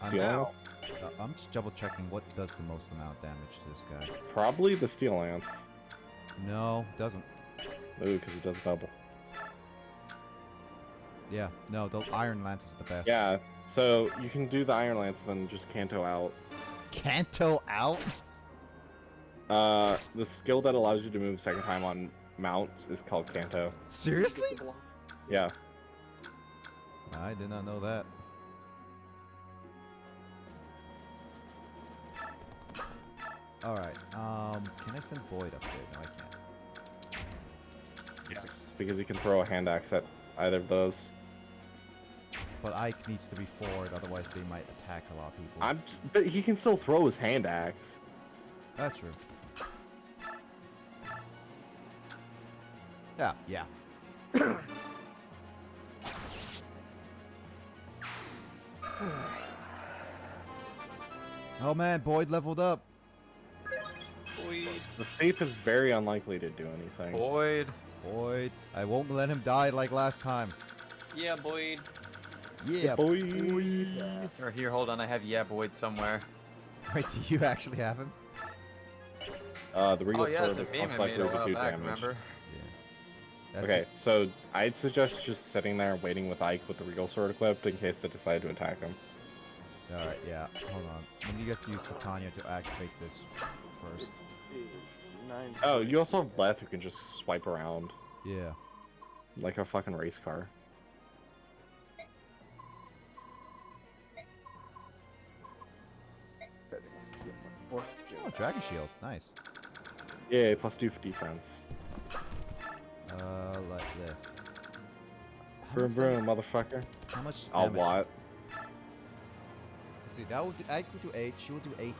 A: I'm
B: Steel
A: now-
B: lance?
A: I'm just double checking what does the most amount of damage to this guy.
B: Probably the steel lance.
A: No, doesn't.
B: Ooh, because it does double.
A: Yeah, no, the iron lance is the best.
B: Yeah, so you can do the iron lance and then just canto out.
A: Canto out?
B: The skill that allows you to move second time on mounts is called canto.
A: Seriously?
B: Yeah.
A: I did not know that. Alright, can I send Boyd up there? No, I can't.
B: Yes, because you can throw a hand axe at either of those.
A: But Ike needs to be forward, otherwise they might attack a lot of people.
B: But he can still throw his hand axe.
A: That's true. Yeah, yeah. Oh man, Boyd leveled up.
G: Boyd.
B: The Faith is very unlikely to do anything.
H: Boyd.
A: Boyd, I won't let him die like last time.
G: Yeah, Boyd.
A: Yeah,
B: Boyd.
H: Or here, hold on, I have yeah Boyd somewhere.
A: Wait, do you actually have him?
B: The Regal
H: Oh yeah, it's
B: Sword
H: a meme
B: most
H: I made
B: likely
H: a
B: to
H: while
B: do
H: back,
B: damage.
H: remember?
A: That's
B: Okay,
A: it.
B: so I'd suggest just sitting there waiting with Ike with the Regal Sword equipped in case they decide to attack him.
A: Alright, yeah. Hold on. Let me get used to Tanya to activate this first.
B: Oh, you also have Leth who can just swipe around
A: Yeah.
B: like a fucking race car.
A: Oh, Dragon Shield. Nice.
B: Yeah, +2 for defense.
A: Like this. How
B: Vroom
A: much
B: vroom, motherfucker.
A: How much
B: I'll
A: damage?
B: what?
A: Let's see, that would do, I could do 8, she would do 18.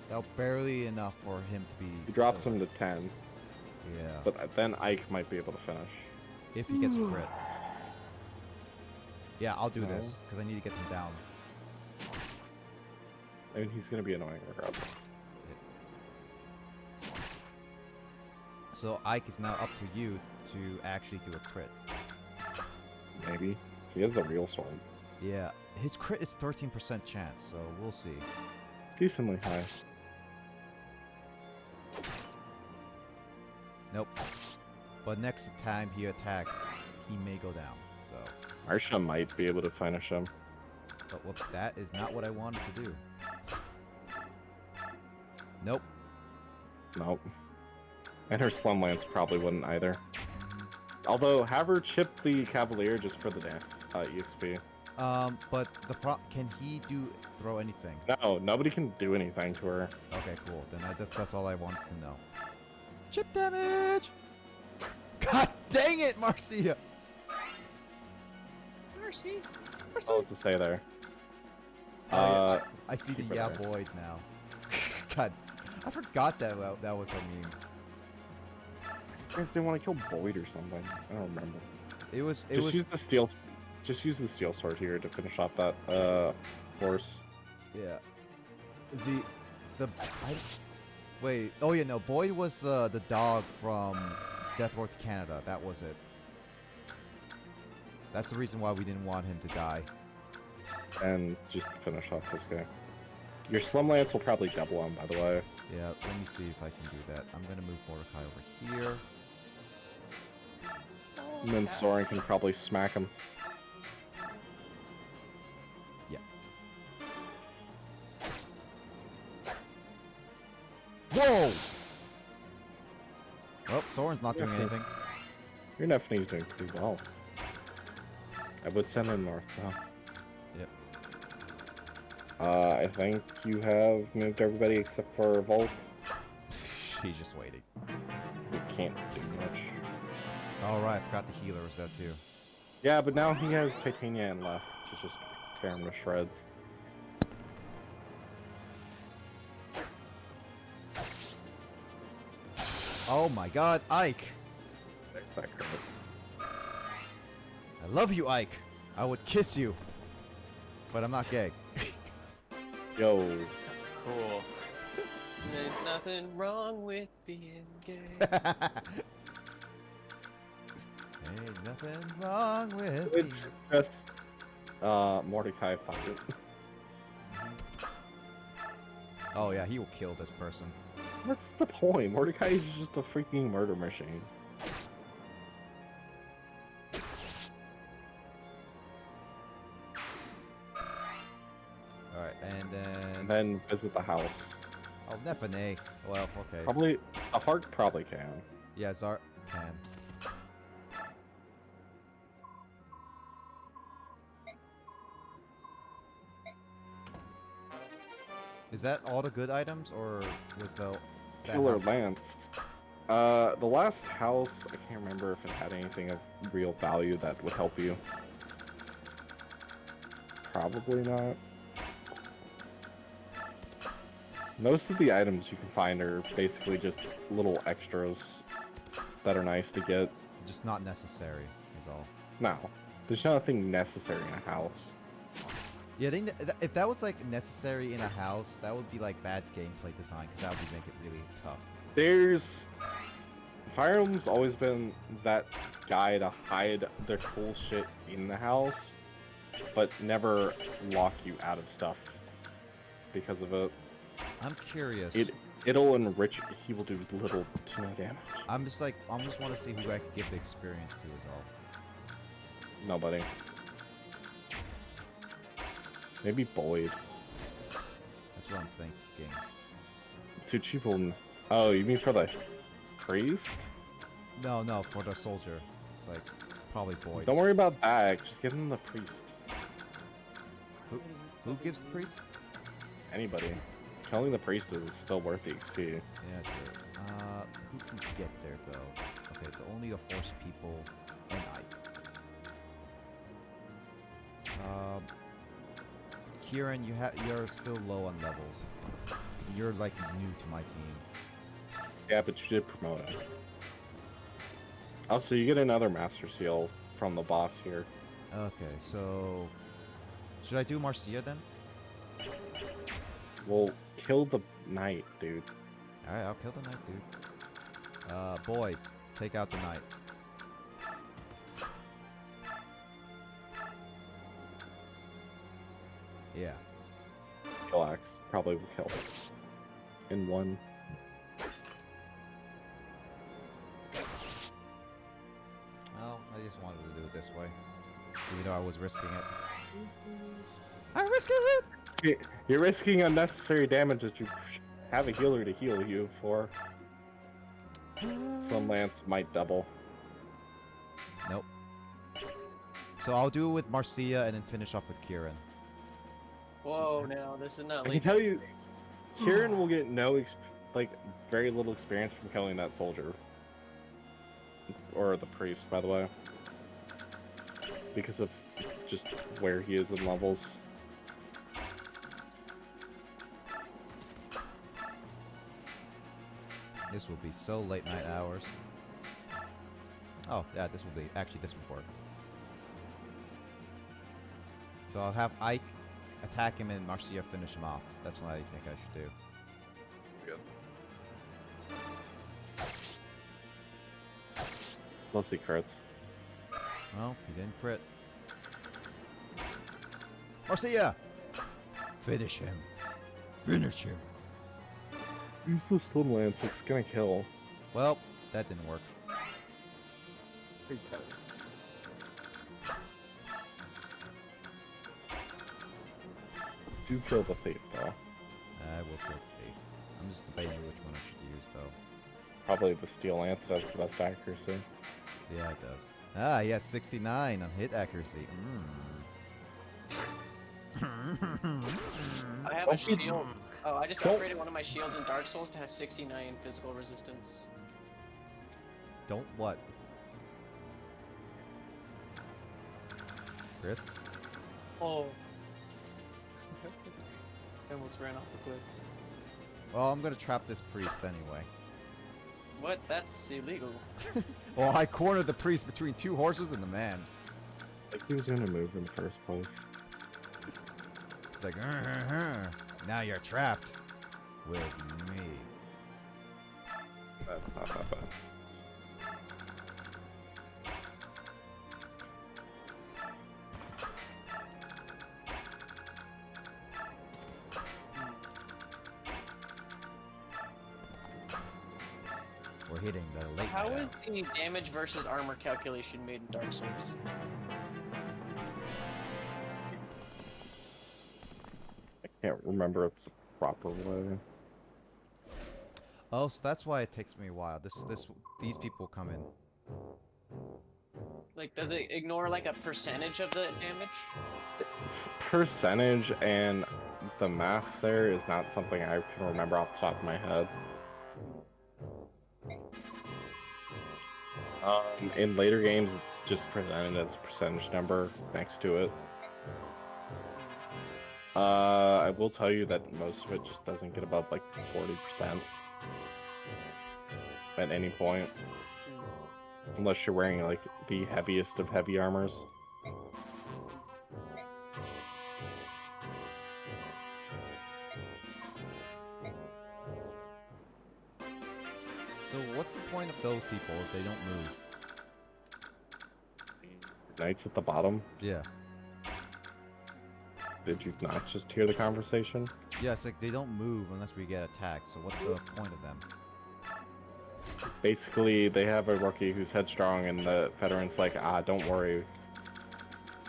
A: That would barely enough for him to be...
B: He drops
A: still-
B: him to 10,
A: Yeah.
B: but then Ike might be able to finish.
A: If he gets a crit. Yeah, I'll do
B: No.
A: this because I need to get them down.
B: I mean, he's gonna be annoying regardless.
A: So Ike is now up to you to actually do a crit.
B: Maybe. He has the real sword.
A: Yeah, his crit is 13% chance, so we'll see.
B: Decently high.
A: Nope. But next time he attacks, he may go down. So,
B: Marsha might be able to finish him.
A: but whoops, that is not what I wanted to do. Nope.
B: Nope. And her Slum Lance probably wouldn't either. Although, have her chip the Cavalier just for the EXP.
A: But can he throw anything?
B: No, nobody can do anything to her.
A: Okay, cool. Then that's all I wanted to know. Chip damage! God dang it, Marcia!
F: Mercy.
B: That's all to say there.
A: Oh, yeah, I see the
B: keep it
A: yeah
B: there.
A: void now. God, I forgot that was her meme.
B: You guys didn't want to kill Boyd or something. I don't remember.
A: It was
B: Use the steel. Just use the steel sword here to finish off that horse.
A: yeah. Wait. Oh yeah, no. Boyd was the dog from Death Road to Canada. That was it. That's the reason why we didn't want him to die.
B: And just finish off this guy. Your Slum Lance will probably double him, by the way.
A: Yeah. Let me see if I can do that. I'm gonna move Mordecai over here.
B: And then Soren can probably smack him.
A: Whoa! Oh, Soren's not doing
B: Okay.
A: anything.
B: Your Nephine's doing pretty well. I would send him north now.
A: Yep.
B: I think you have moved everybody except for Volk.
A: She's just waiting.
B: You can't do much.
A: All right, forgot the healer was there too.
B: Yeah, but now he has Titanian left to just tear him to shreds.
A: Oh my God, Ike!
B: There's that crit.
A: I love you, Ike. I would kiss you, but I'm not gay.
B: Yo,
H: Cool.
G: There's nothing wrong with being gay.
A: Ain't nothing wrong with
B: it's
A: me.
B: just Mordecai fight.
A: Oh yeah, he will kill this person.
B: What's the point? Mordecai is just a freaking murder machine.
A: All right, and
B: And
A: then
B: then visit the house.
A: oh Nephene. Well, okay.
B: Probably a heart probably can.
A: Yeah, Zart can. Is that all the good items, or was that
B: Killer
A: house-
B: Lance. The last house, I can't remember if it had anything of real value that would help you. Probably not. Most of the items you can find are basically just little extras that are nice to get.
A: just not necessary? Is all.
B: No, there's nothing necessary in a house.
A: Yeah, if that was like necessary in a house, that would be like bad gameplay design, because that would make it really tough.
B: There's... Fire Emblem's always been that guy to hide their cool shit in the house, but never lock you out of stuff because of it.
A: I'm curious.
B: It'll enrich. He will do little to no damage.
A: I just want to see who I can give the experience to, is all.
B: Nobody. Maybe Boyd.
A: That's what I'm thinking.
B: Too cheap. Oh, you mean for the priest?
A: No, for the soldier. It's like probably Boyd.
B: Don't worry about that. Just give him the priest.
A: Who gives the priest?
B: Anybody. Killing the priest is still worth the XP.
A: Yeah, true. Who can get there though? Okay, only the horse people and Ike. Kieran, you're still low on levels. You're like new to my team.
B: Yeah, but you did promote him. Also, you get another Master Seal from the boss here.
A: Okay, so should I do Marcia then?
B: Well, kill the knight, dude.
A: Alright, I'll kill the knight, dude. Boy, take out the knight. Yeah.
B: Kill axe probably will kill. In one.
A: Well, I just wanted to do it this way. Even though I was risking it. I'm risking it!
B: You're risking unnecessary damage that you have a healer to heal you for. Some lance might double.
A: Nope. So I'll do it with Marcia and then finish off with Kieran.
G: Whoa, now this is not
B: I can
G: legal.
B: tell you, Kieran will get very little experience from killing that soldier. Or the priest, by the way. Because of just where he is in levels.
A: This will be so late night hours. Oh, yeah, this will be. Actually, this will work. So I'll have Ike attack him and Marcia finish him off. That's what I think I should do.
B: That's good. Plus he crits.
A: Well, he didn't crit. Marcia! Finish him. Finish him.
B: Use the slim lance, it's gonna kill.
A: Well, that didn't work.
E: Because
B: Do kill the thief, though.
A: I will kill the thief. I'm just debating which one I should use, though.
B: Probably the steel lance has the best accuracy.
A: Yeah, it does. Ah, yes, 69 on hit accuracy.
G: I have a shield. Oh, I just upgraded one of my shields in Dark Souls to have 69 physical resistance.
A: Don't what? Chris?
G: Oh. I almost ran off the cliff.
A: Well, I'm gonna trap this priest anyway.
G: What? That's illegal.
A: Well, I cornered the priest between two horses and the man.
B: Like he was gonna move in the first place.
A: It's like, now you're trapped with me.
B: That's not that bad.
A: We're hitting the late
G: How
A: night
G: is
A: hour.
G: the damage versus armor calculation made in Dark Souls?
B: I can't remember the proper way.
A: Oh, so that's why it takes me a while. These people come in.
G: Like, does it ignore like a percentage of the damage?
B: It's percentage, and the math there is not something I can remember off the top of my head. In later games, it's just presented as a percentage number next to it. I will tell you that most of it just doesn't get above like 40% at any point. Unless you're wearing like the heaviest of heavy armors.
A: So what's the point of those people if they don't move?
B: Knights at the bottom.
A: Yeah.
B: Did you not just hear the conversation?
A: Yeah, it's like they don't move unless we get attacked, so what's the point of them?
B: Basically, they have a rookie who's headstrong, and the veteran's like, don't worry.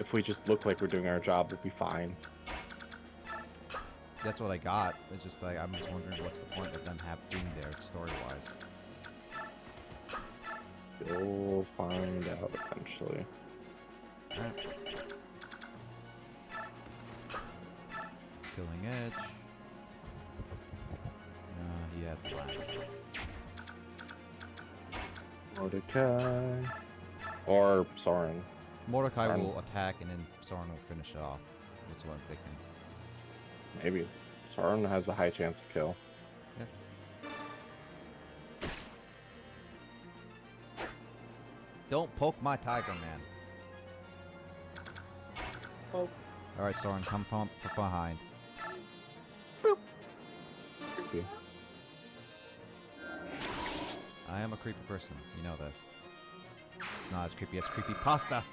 B: If we just look like we're doing our job, we'll be fine.
A: That's what I got. It's just like, I'm just wondering what's the point of them being there story-wise.
B: You'll find out eventually.
A: Alright. Killing Edge. He has last.
B: Mordecai. Or Soren.
A: Mordecai
B: Soren.
A: will attack and then Soren will finish it off. That's what I'm thinking.
B: Maybe. Soren has a high chance of kill.
A: Don't poke my tiger, man. Alright, Soren, come from behind.
B: Creepy.
A: I am a creepy person. You know this. Not as creepy as creepy pasta.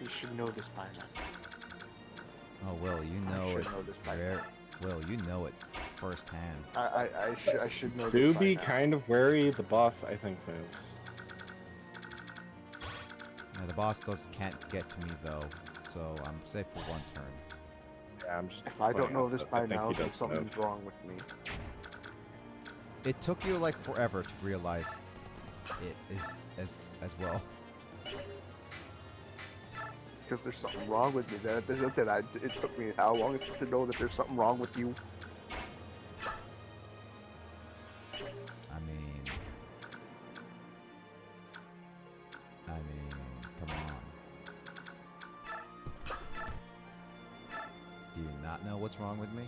E: You should know this by now.
A: Oh, Will, you
E: I
A: know
E: should
A: it.
E: know this by
A: Rare. Will, you know it firsthand.
E: I should know
B: Do
E: this
B: be
E: by now.
B: kind of wary. The boss, I think, moves.
A: Yeah, the boss can't get to me though, so I'm safe for one turn.
B: Yeah, I'm just.
E: If I don't
B: pointing
E: know
B: out
E: this
B: that I
E: by
B: think
E: now,
B: he
E: then
B: does
E: something's
B: move.
E: wrong with me.
A: It took you like forever to realize it as well.
E: Because there's something wrong with me. It took me how long to know that there's something wrong with you?
A: I mean, come on. Do you not know what's wrong with me?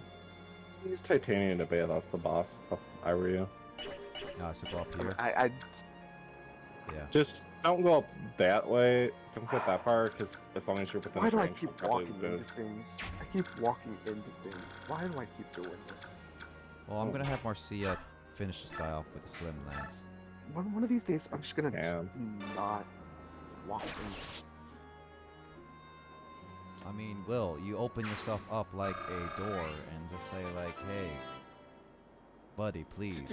B: Use titanium to bail off the boss. If I were you.
A: No, so go up here. Yeah.
B: Just don't go up that way. Don't go that far, because as long as you're within
E: Why
B: his
E: do I
B: range,
E: keep
B: you'll probably
E: walking
B: move.
E: into things? I keep walking into things. Why do I keep doing this?
A: Well, I'm gonna have Marcia finish this guy off with a slim lance.
E: One of these days, I'm just gonna
B: Damn.
E: not walk in.
A: I mean, Will, you open yourself up like a door and just say like, "Hey, buddy, please."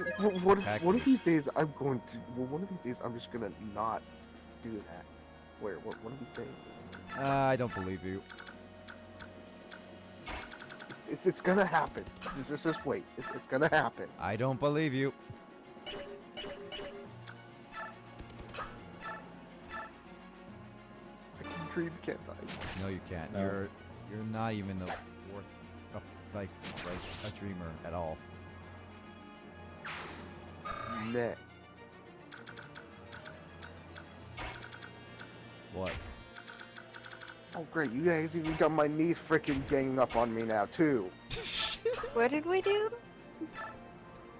E: One
A: attack
E: of
A: me."
E: these days, I'm going to. Well, one of these days, I'm just gonna not do that. Where? One of these days.
A: I don't believe you.
E: It's gonna happen. Just wait. It's gonna happen.
A: I don't believe you.
E: I can dream, can't I?
A: No, you can't.
B: No.
A: You're not even the worth like a dreamer at all.
E: Meh.
A: What?
E: Oh great, you guys even got my knees freaking ganging up on me now too.
D: What did we do?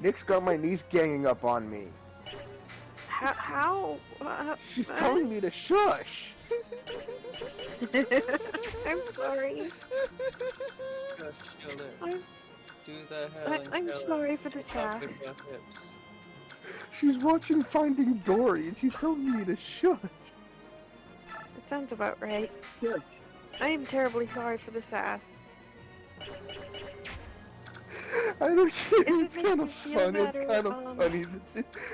E: Nick's got my knees ganging up on me.
D: How?
E: She's telling me to shush.
D: I'm sorry.
G: Just your
D: I'm-
G: lips. Do the hell and
D: I'm
G: kill it.
D: sorry for the
G: It's up
D: sass.
G: with your hips.
E: She's watching Finding Dory and she's telling me to shush.
D: That sounds about right. I am terribly sorry for the sass.
E: I don't get
D: If it
E: it's
D: makes
E: kind
D: me
E: of
D: feel
E: fun.
D: better,
E: It's kind of funny.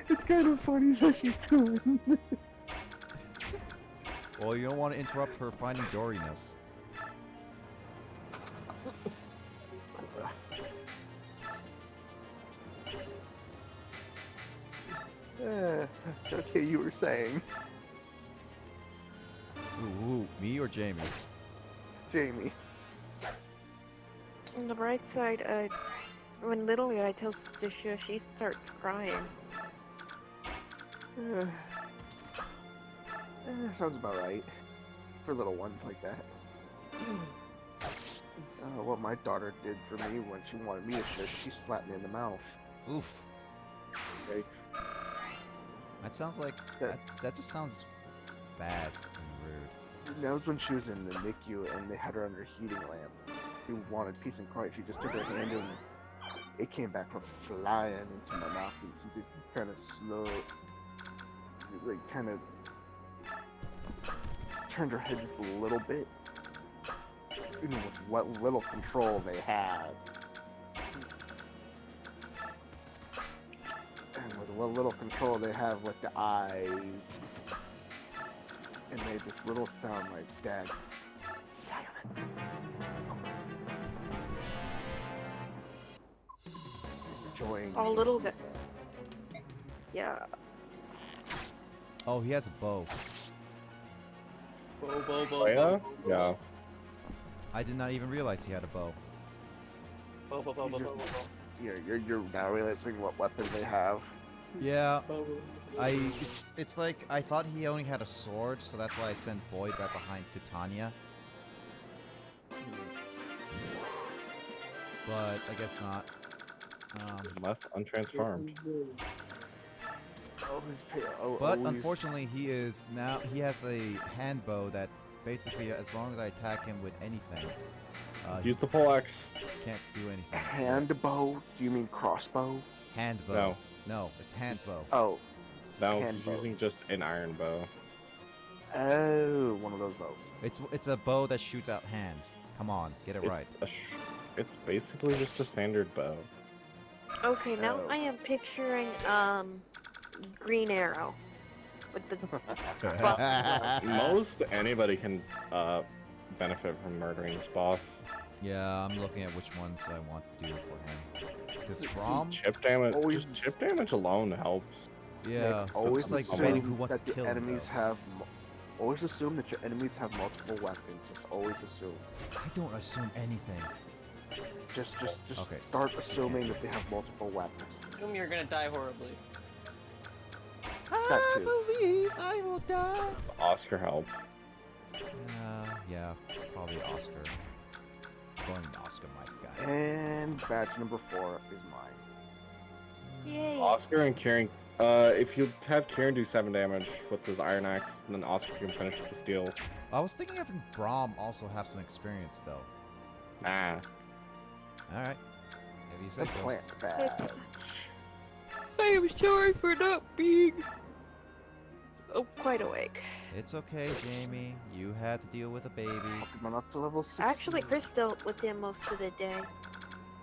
E: It's kind of funny that she's doing this.
A: Well, you don't want to interrupt her finding Doriness.
E: Okay, you were saying,
A: Ooh, me or Jamie?
E: Jamie.
D: On the bright side, when little guy tells to shush, she starts crying.
E: Sounds about right. For little ones like that. What my daughter did for me when she wanted me to shush, she slapped me in the mouth.
A: Oof.
B: Yikes.
A: That sounds like that just sounds bad and rude.
E: That was when she was in the NICU and they had her under a heating lamp. She wanted peace and quiet. She just took her hand and it came back from flying into my mouth. And she did kind of slow, like kind of turned her head just a little bit. You know, with what little control they had. And with what little control they have with the eyes. And made this little sound like Dad. Silent. Enjoying.
D: Oh, little guy. Yeah.
A: Oh, he has a bow.
G: Bo, bo, bo,
B: Oh, yeah?
G: bo, bo,
B: Yeah.
A: I did not even realize he had a bow.
G: bo, bo, bo, bo, bo, bo.
E: You're now realizing what weapon they have.
A: Yeah,
G: Bo, bo, bo.
A: it's like I thought he only had a sword, so that's why I sent Boyd right behind Titania. But I guess not.
B: Left untransformed.
E: Always pay,
A: But
E: always-
A: unfortunately, he has a hand bow that basically, as long as I attack him with anything,
B: Use the poleaxe.
A: he can't do anything.
E: Hand bow? Do you mean crossbow?
A: Hand bow.
B: No.
A: No, it's hand bow.
E: Oh,
B: No,
E: Hand
B: he's
E: bow.
B: using just an iron bow.
E: oh, one of those bows.
A: It's a bow that shoots out hands. Come on, get it right.
B: It's basically just a standard bow.
D: Okay, now
E: Oh.
D: I am picturing Green Arrow with the
B: Most anybody can benefit from murdering this boss.
A: Yeah, I'm looking at which ones I want to do for him. Because Rom,
B: Chip damage,
E: Always-
B: just chip damage alone helps.
A: yeah,
E: Nick, always
A: it's like
B: assume
A: debating who wants
E: that
A: to
E: your
A: kill him.
E: enemies
A: though.
E: have. Always assume that your enemies have multiple weapons. Just always assume.
A: I don't assume anything.
E: Just
A: Okay.
E: start assuming that they have multiple weapons.
G: Assume you're gonna die horribly.
E: That
A: I
E: too.
A: believe I will die.
B: Oscar help.
A: Yeah, probably Oscar. Going Oscar, my guy.
E: And badge number 4 is mine.
D: Yay.
B: Oscar and Kieran. If you have Kieran do 7 damage with his iron axe, then Oscar can finish with the steel.
A: I was thinking having Braum also have some experience though.
B: Nah.
A: All right, if you
E: The
A: say so.
E: plant badge.
D: I am sorry for not being quite awake.
A: It's okay, Jamie. You had to deal with a baby.
E: Pokemon up to level 6.
D: Actually, Chris dealt with him most of the day.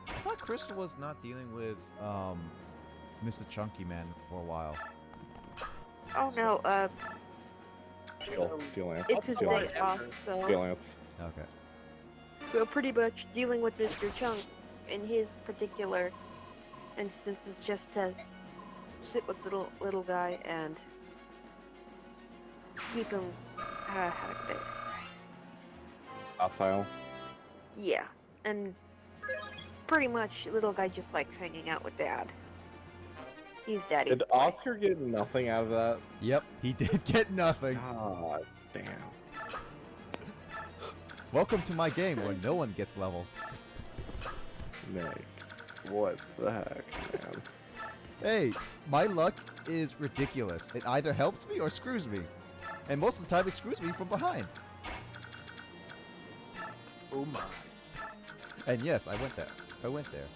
A: I thought Crystal was not dealing with Mr. Chunky Man for a while.
D: Oh no,
B: Steel lance.
D: it's his
B: Steel
D: day
B: lance.
D: off, so
B: Steel lance.
A: Okay.
D: we're pretty much dealing with Mr. Chunk in his particular instance is just to sit with little guy and keep him happy.
B: Docile.
D: Yeah, and pretty much little guy just likes hanging out with dad. He's daddy's
B: Did
D: boy.
B: Oscar get nothing out of that?
A: Yep, he did get nothing.
B: God damn.
A: Welcome to my game where no one gets levels.
B: Nick. What the heck, man?
A: Hey, my luck is ridiculous. It either helps me or screws me. And most of the time it screws me from behind.
E: Oh my.
A: And yes, I went there. I went there.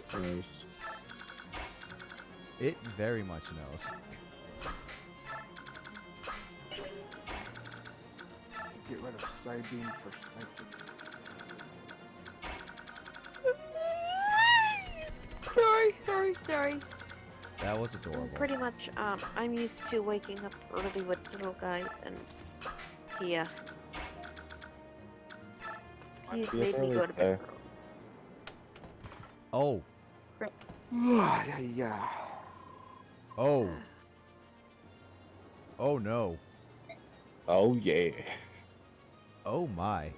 B: First.
A: It very much knows.
E: Get rid of Psybeam for Psychic.
D: Sorry.
A: That was adorable.
D: Pretty much, I'm used to waking up early with little guy, and he's made me go to bed early.
A: Oh.
E: Yeah.
A: Oh. Oh no.
B: Oh yeah.
A: Oh my.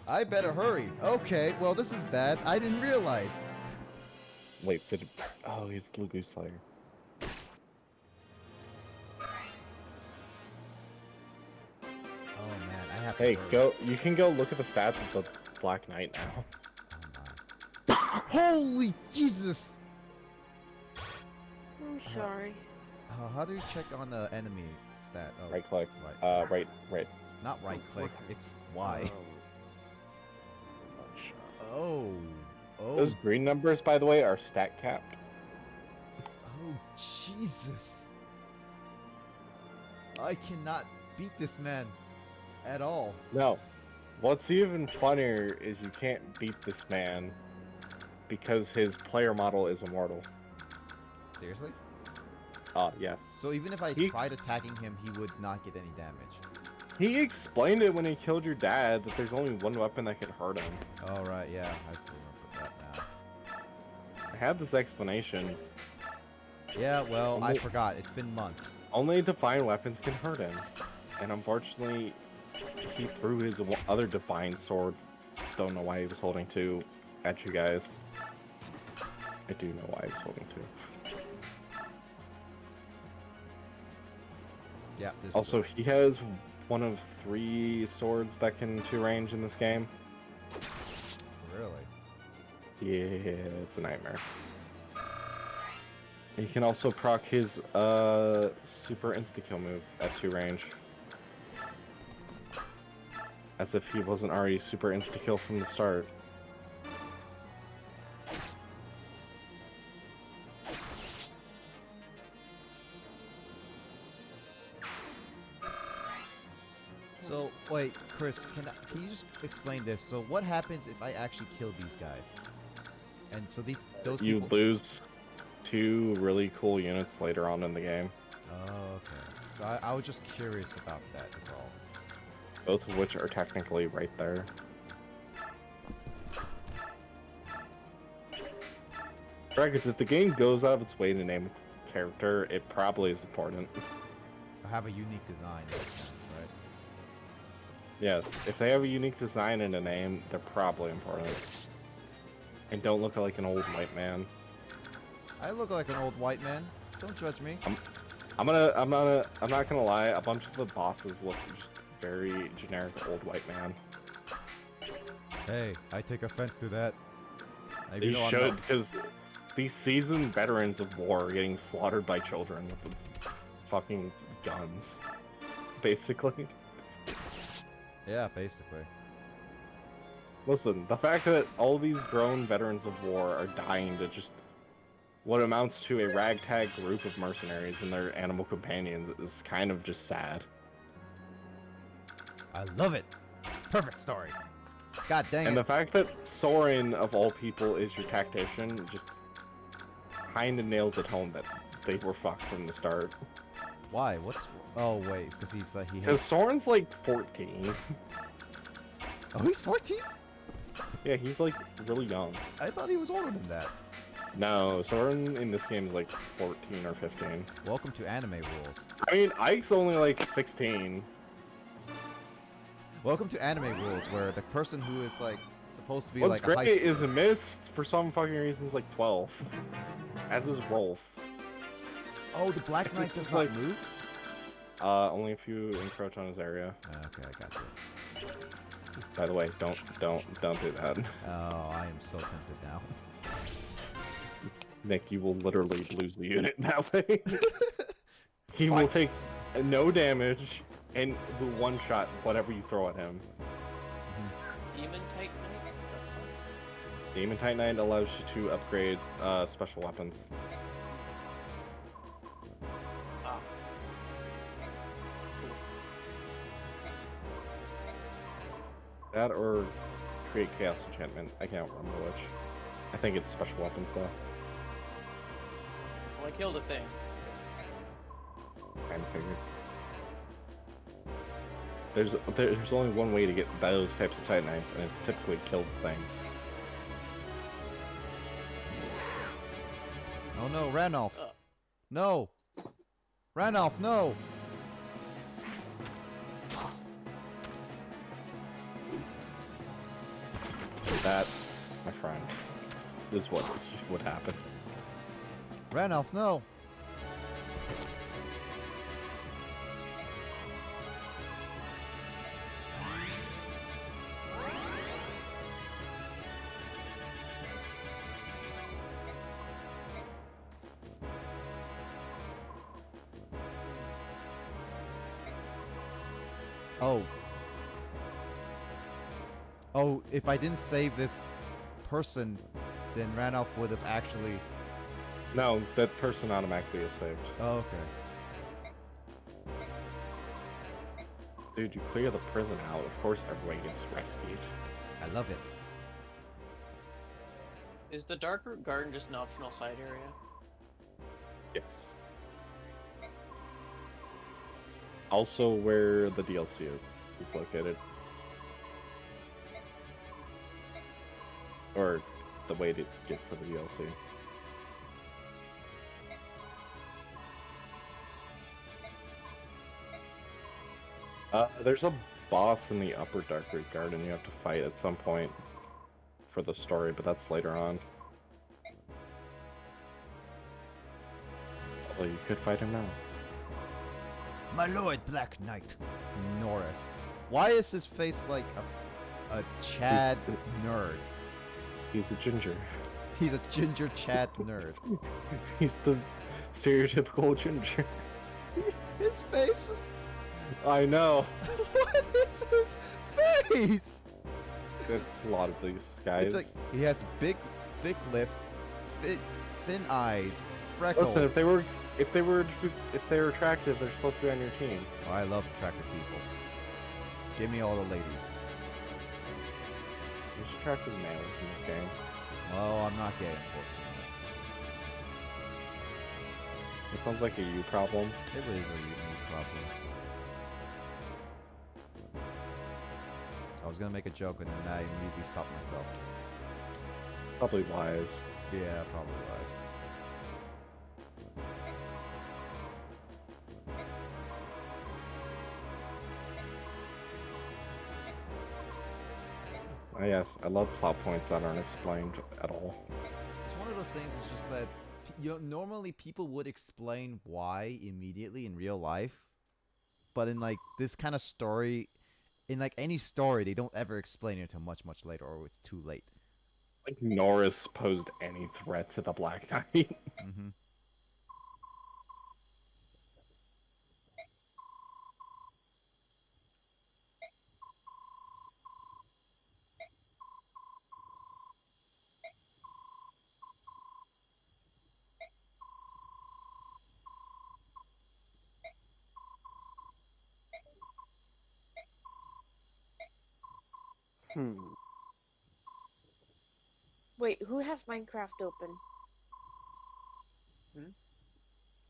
A: I better hurry. Okay, well this is bad. I didn't realize.
B: Wait, did it... Oh, he's the Lugu Slayer.
A: Oh man, I have
B: Hey,
A: to hurry.
B: go. You can go look at the stats of the Black Knight now.
A: Oh my. Holy Jesus!
D: I'm sorry.
A: How do you check on the enemy stat? Oh,
B: Right click.
A: Right.
B: Right.
A: Not right click, it's Y.
E: Much.
A: Oh. Oh.
B: Those green numbers, by the way, are stat capped.
A: Oh, Jesus. I cannot beat this man at all.
B: No. What's even funnier is you can't beat this man because his player model is immortal.
A: Seriously?
B: Yes.
A: So even if I
B: He-
A: tried attacking him, he would not get any damage.
B: He explained it when he killed your dad that there's only one weapon that can hurt him.
A: Oh, right, yeah. I remember that now.
B: I had this explanation.
A: Yeah, well, I
B: Only-
A: forgot. It's been months.
B: Only divine weapons can hurt him. And unfortunately, he threw his other divine sword. Don't know why he was holding two at you guys. I do know why he was holding two.
A: Yeah. This
B: Also, he has one of 3 swords that can 2-range in this game.
A: Really?
B: Yeah, it's a nightmare. He can also proc his super insta-kill move at 2-range. As if he wasn't already super insta-kill from the start.
A: So wait, Chris, can you just explain this? So what happens if I actually kill these guys? And so those
B: You
A: people.
B: lose 2 really cool units later on in the game,
A: Oh, okay. So I was just curious about that. Is all.
B: both of which are technically right there. Because if the game goes out of its way to name a character, it probably is important.
A: I have a unique design in that sense, right?
B: Yes, if they have a unique design and a name, they're probably important. And don't look like an old white man.
A: I look like an old white man. Don't judge me.
B: I'm not gonna lie, a bunch of the bosses look just very generic old white man.
A: Hey, I take offense to that. Maybe
B: You
A: no, I'm
B: should,
A: not-
B: because these seasoned veterans of war are getting slaughtered by children with the fucking guns. Basically.
A: Yeah, basically.
B: Listen, the fact that all these grown veterans of war are dying to just what amounts to a ragtag group of mercenaries and their animal companions is kind of just sad.
A: I love it. Perfect story. God dang
B: And
A: it.
B: the fact that Soren, of all people, is your tactician just kinda nails it home that they were fucked from the start.
A: Why? What's? Oh wait, because he
B: Because
A: hates.
B: Soren's like 14.
A: Oh, he's 14.
B: Yeah, he's like really young.
A: I thought he was older than that.
B: No, Soren in this game is like 14 or 15.
A: Welcome to anime rules.
B: I mean, Ike's only like 16.
A: Welcome to anime rules, where the person who is like supposed to be
B: What's
A: like a high
B: great
A: schooler.
B: is Mist, for some fucking reasons, like 12. As is Rolf.
A: Oh, the Black
B: It's
A: Knight
B: just
A: does not
B: like-
A: move.
B: Only if you encroach on his area.
A: Okay, I got you.
B: By the way, don't do that.
A: Oh, I am so tempted now.
B: Nick, you will literally lose the unit that way. He
A: Fine.
B: will take no damage and will one-shot whatever you throw at him.
G: Demon Titan Knight? What the fuck?
B: Demon Titan Knight allows you to upgrade special weapons.
G: Ah.
B: That or create chaos enchantment. I can't remember which. I think it's special weapons though.
G: Well, I killed a thing.
B: Kind of figured. There's only one way to get those types of Titanites, and it's typically kill the thing.
A: Oh no, Ranulph.
G: Uh.
A: No. Ranulph, no.
B: That, my friend, is what would happen.
A: Ranulph, no. Oh. Oh, if I didn't save this person, then Ranulph would have actually...
B: No, that person automatically is saved.
A: Oh, okay.
B: Dude, you clear the prison out, of course everybody gets rescued.
A: I love it.
G: Is the Dark Root Garden just an optional side area?
B: Yes. Also where the DLC is located. Or the way to get to the DLC. There's a boss in the upper Dark Root Garden you have to fight at some point for the story, but that's later on. Although you could fight him now.
A: My lord, Black Knight. Norris. Why is his face like a Chad nerd?
B: He's a ginger.
A: He's a ginger Chad nerd.
B: He's the stereotypical ginger.
A: His face was...
B: I know.
A: What is his face.
B: It's a lot of these guys.
A: It's like he has big, thick lips, thin eyes, freckles.
B: Listen, if they were attractive, they're supposed to be on your team.
A: Oh, I love attractive people. Give me all the ladies.
B: There's attractive males in this game.
A: Well, I'm not gay, unfortunately.
B: It sounds like a you problem.
A: It is a unique problem. I was gonna make a joke and then I immediately stopped myself.
B: Probably wise.
A: Yeah, probably was.
B: Oh, yes, I love plot points that aren't explained at all.
A: It's one of those things. It's just that normally people would explain why immediately in real life, but in like this kind of story, in like any story, they don't ever explain it until much later, or it's too late.
B: Like Norris posed any threat to the Black Knight.
A: Mm-hmm.
E: Hmm.
D: Wait, who has Minecraft open?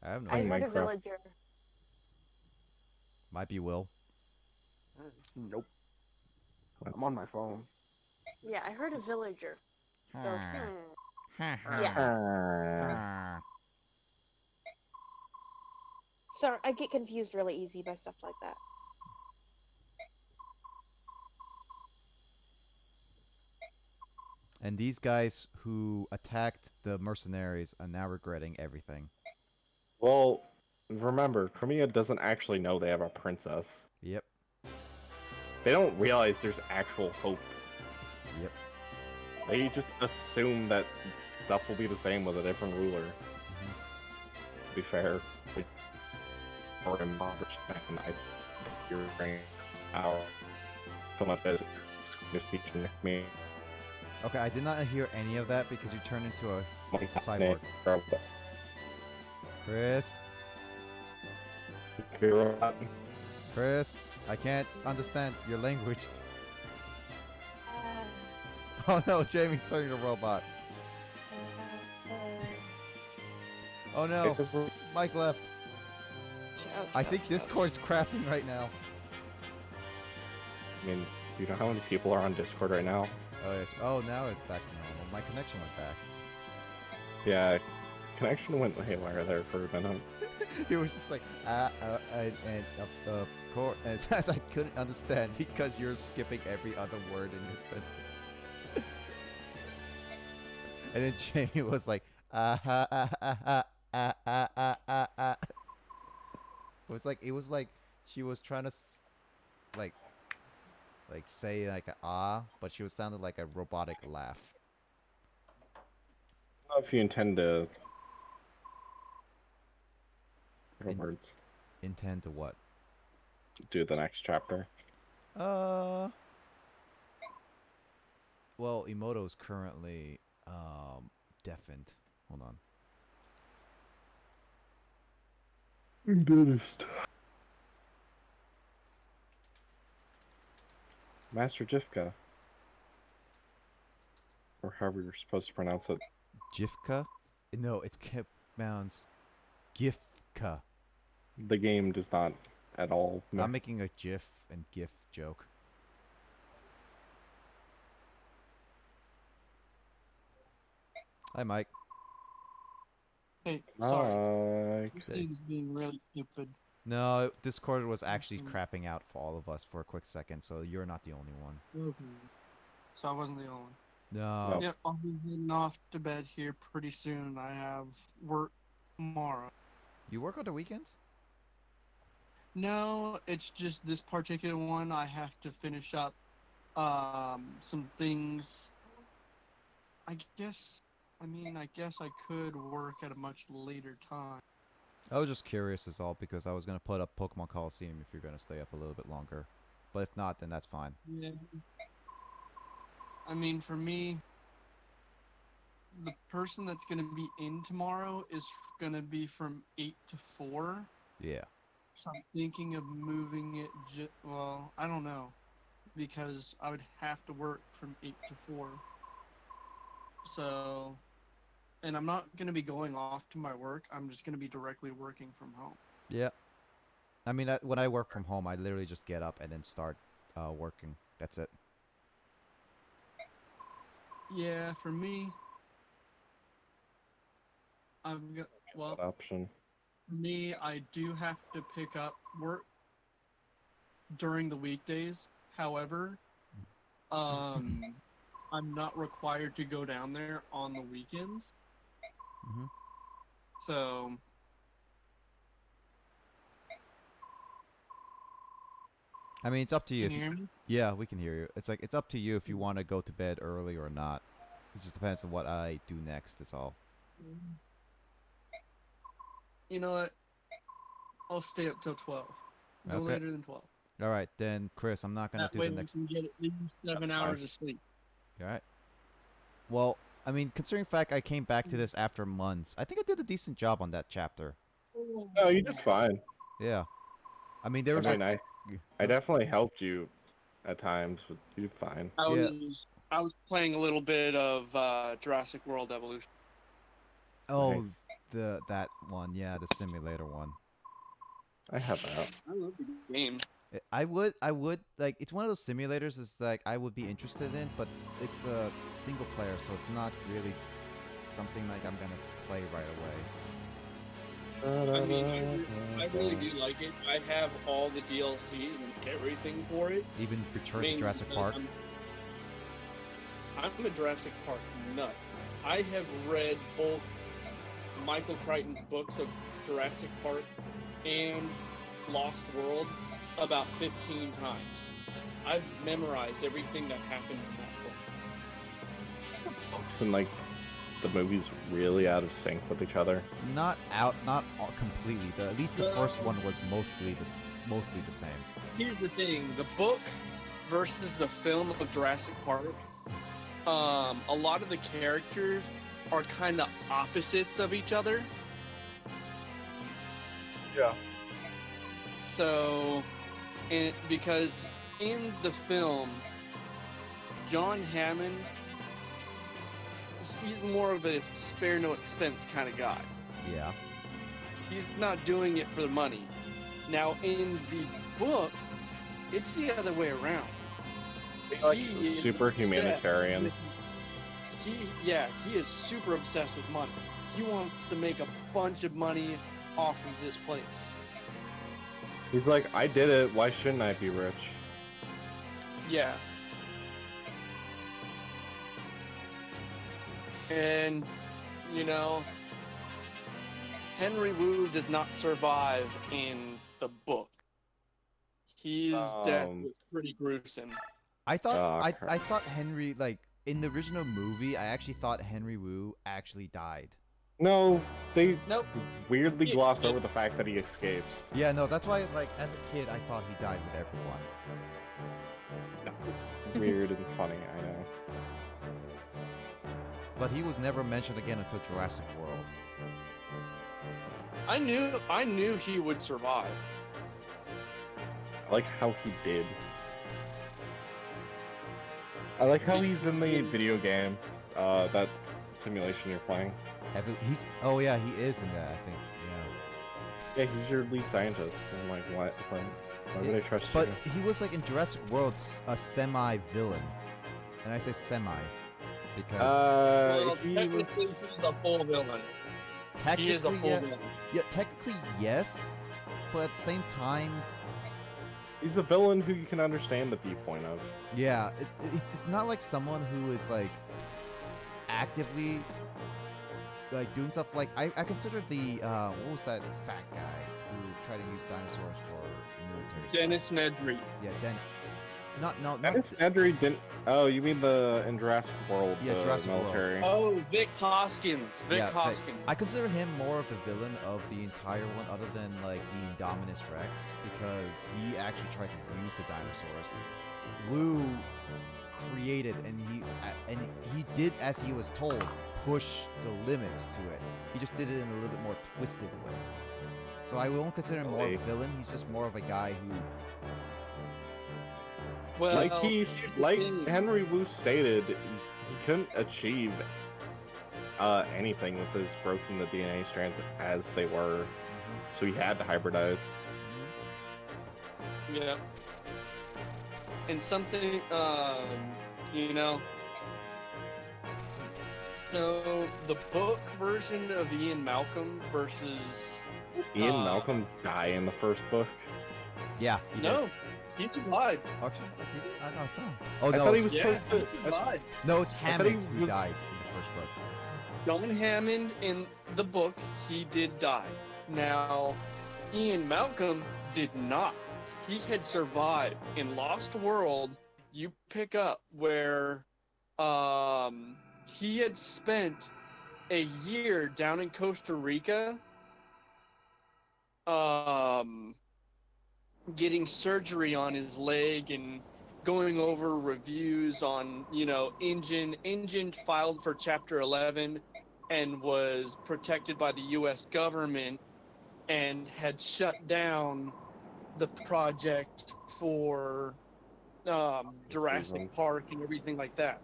A: I have no
D: I
A: idea.
D: heard a
B: Minecraft.
D: villager.
A: Might be Will.
E: Nope.
B: That's-
E: I'm on my phone.
D: Yeah, I heard a villager. So,
A: Yeah.
B: Ah.
D: Sorry, I get confused really easy by stuff like that.
A: And these guys who attacked the mercenaries are now regretting everything.
B: Well, remember, Crimea doesn't actually know they have a princess.
A: Yep.
B: They don't realize there's actual hope.
A: Yep.
B: They just assume that stuff will be the same with a different ruler. To be fair, they are impoverished, and you're bringing our come up as speaking me.
A: Okay, I did not hear any of that because you turned into a cyborg. Chris, Chris, I can't understand your language. Oh no, Jamie's turning a robot. Oh no, Mike left. I think Discord's crapping right now.
B: I mean, do you know how many people are on Discord right now?
A: Oh, now it's back to normal. My connection went back.
B: Yeah, connection went haywire there for a minute.
A: He was just like, and of course, as I couldn't understand because you're skipping every other word in your sentence. And then Jamie was like, It was like she was trying to like say like a but she was sounding like a robotic laugh.
B: I don't know if you intend to. Words.
A: Intend to what?
B: Do the next chapter.
A: Well, Emoto's currently deafened. Hold on.
B: Dentist. Master Jifka. Or however you're supposed to pronounce it.
A: Jifka? No, it's pronounced Gifka.
B: The game does not at all.
A: I'm making a GIF and GIF joke. Hi, Mike.
I: Hey, sorry.
B: Like,
I: This thing's being really stupid.
A: No, Discord was actually crapping out for all of us for a quick second, so you're not the only one.
I: Okay. So I wasn't the only one.
A: No.
I: Yep, I'll be heading off to bed here pretty soon. I have work tomorrow.
A: You work on the weekends?
I: No, it's just this particular one. I have to finish up some things. I guess I could work at a much later time.
A: I was just curious is all because I was going to put up Pokemon Coliseum if you're going to stay up a little bit longer. But if not, then that's fine.
I: Yeah. I mean, for me, the person that's gonna be in tomorrow is gonna be from 8 to 4.
A: Yeah.
I: So I'm thinking of moving it. Well, I don't know, because I would have to work from 8 to 4. So, and I'm not gonna be going off to my work. I'm just gonna be directly working from home.
A: Yeah. I mean, when I work from home, I literally just get up and then start working. That's it.
I: Yeah, for me, I've got well.
B: That option.
I: For me, I do have to pick up work during the weekdays. However, I'm not required to go down there on the weekends.
A: Mhm.
I: So,
A: I mean, it's up to you.
I: can you hear me?
A: Yeah, we can hear you. It's like it's up to you if you want to go to bed early or not. It just depends on what I do next. That's all.
I: You know what? I'll stay up till 12. No
A: Okay.
I: later than 12.
A: All right, then, Chris. I'm not gonna
I: That
A: do
I: way
A: the
I: we
A: next.
I: can get at least 7
B: That's
I: hours
B: fine.
I: of sleep.
A: All right. Well, I mean, considering fact I came back to this after months, I think I did a decent job on that chapter.
B: No, you did fine.
A: Yeah. I mean, there
B: I
A: was
B: mean,
A: like,
B: I definitely helped you at times, but you did fine.
A: Yeah.
I: I was playing a little bit of Jurassic World Evolution.
A: oh,
B: Nice.
A: that one, yeah, the simulator one.
B: I have that.
I: I love the game.
A: I would like. It's one of those simulators. It's like I would be interested in, but it's a single player, so it's not really something like I'm gonna play right away.
I: I mean, I really do like it. I have all the DLCs and everything for it.
A: Even Return to
I: Mainly
A: Jurassic
I: because
A: Park.
I: I'm a Jurassic Park nut. I have read both Michael Crichton's books of Jurassic Park and Lost World about 15 times. I've memorized everything that happens in that book.
B: Books and like the movies really out of sync with each other.
A: Not completely. At least the first one was mostly the same.
I: Here's the thing: the book versus the film of Jurassic Park. A lot of the characters are kind of opposites of each other.
B: Yeah.
I: So, because in the film, John Hammond, he's more of a spare no expense kind of guy.
A: Yeah.
I: He's not doing it for the money. Now, in the book, it's the other way around.
B: Like
I: He is
B: super humanitarian.
I: He is super obsessed with money. He wants to make a bunch of money off of this place.
B: He's like, I did it. Why shouldn't I be rich?
I: Yeah. And, you know, Henry Wu does not survive in the book. His death was pretty gruesome.
A: I thought
B: crap.
A: I thought Henry, like in the original movie, I actually thought Henry Wu actually died.
B: No, they
I: Nope.
B: weirdly
I: He
B: gloss
I: escaped.
B: over the fact that he escapes.
A: Yeah, no, that's why, like, as a kid, I thought he died with everyone.
B: It's weird and funny, I know.
A: But he was never mentioned again until Jurassic World.
I: I knew he would survive.
B: I like how he did. I like how he's in the video game, that simulation you're playing.
A: Oh yeah, he is in that, I think. Yeah.
B: Yeah, he's your lead scientist. I'm like, why would I trust
A: But
B: you?
A: he was like in Jurassic World a semi-villain, and I say semi because
I: Well,
B: he
I: technically,
B: was...
I: he's a full villain.
A: technically,
I: He is a full
A: yeah,
I: villain.
A: yeah, technically yes, but at the same time,
B: He's a villain who you can understand the viewpoint of.
A: yeah, it's not like someone who is like actively like doing stuff. Like I consider the what was that fat guy who tried to use dinosaurs for military stuff?
I: Dennis Nedry.
A: Yeah, Not no no.
B: Dennis Nedry didn't. Oh, you mean in Jurassic World?
A: Yeah,
B: the
A: Jurassic World.
B: military.
I: Oh, Vic Hoskins. Vic
A: Yeah,
I: Hoskins.
A: I consider him more of the villain of the entire one, other than like the Indominus Rex, because he actually tried to use the dinosaurs. Lou created and he did as he was told, push the limits to it. He just did it in a little bit more twisted way. So I won't consider him more of a villain. He's just more of a guy who.
I: Well,
B: Like
I: here's the
B: like
I: thing.
B: Henry Wu stated, he couldn't achieve anything with his broken the DNA strands as they were, so he had to hybridize.
I: Yeah. And something, you know. So the book version of Ian Malcolm versus
B: Ian Malcolm die in the first book.
A: Yeah. He
I: no,
A: Did.
I: he's alive.
A: Actually, he did? I don't know. Oh
B: I
A: no.
B: thought he was
I: Yeah,
B: supposed to.
I: he's alive.
A: No, it's
B: thought he
A: Hammond who
B: was-
A: died in the first book.
I: John Hammond in the book, he did die. Now, Ian Malcolm did not. He had survived. In Lost World, you pick up where he had spent a year down in Costa Rica getting surgery on his leg and going over reviews on, you know, Engine filed for Chapter 11 and was protected by the U.S. government and had shut down the project for Jurassic Park and everything like that.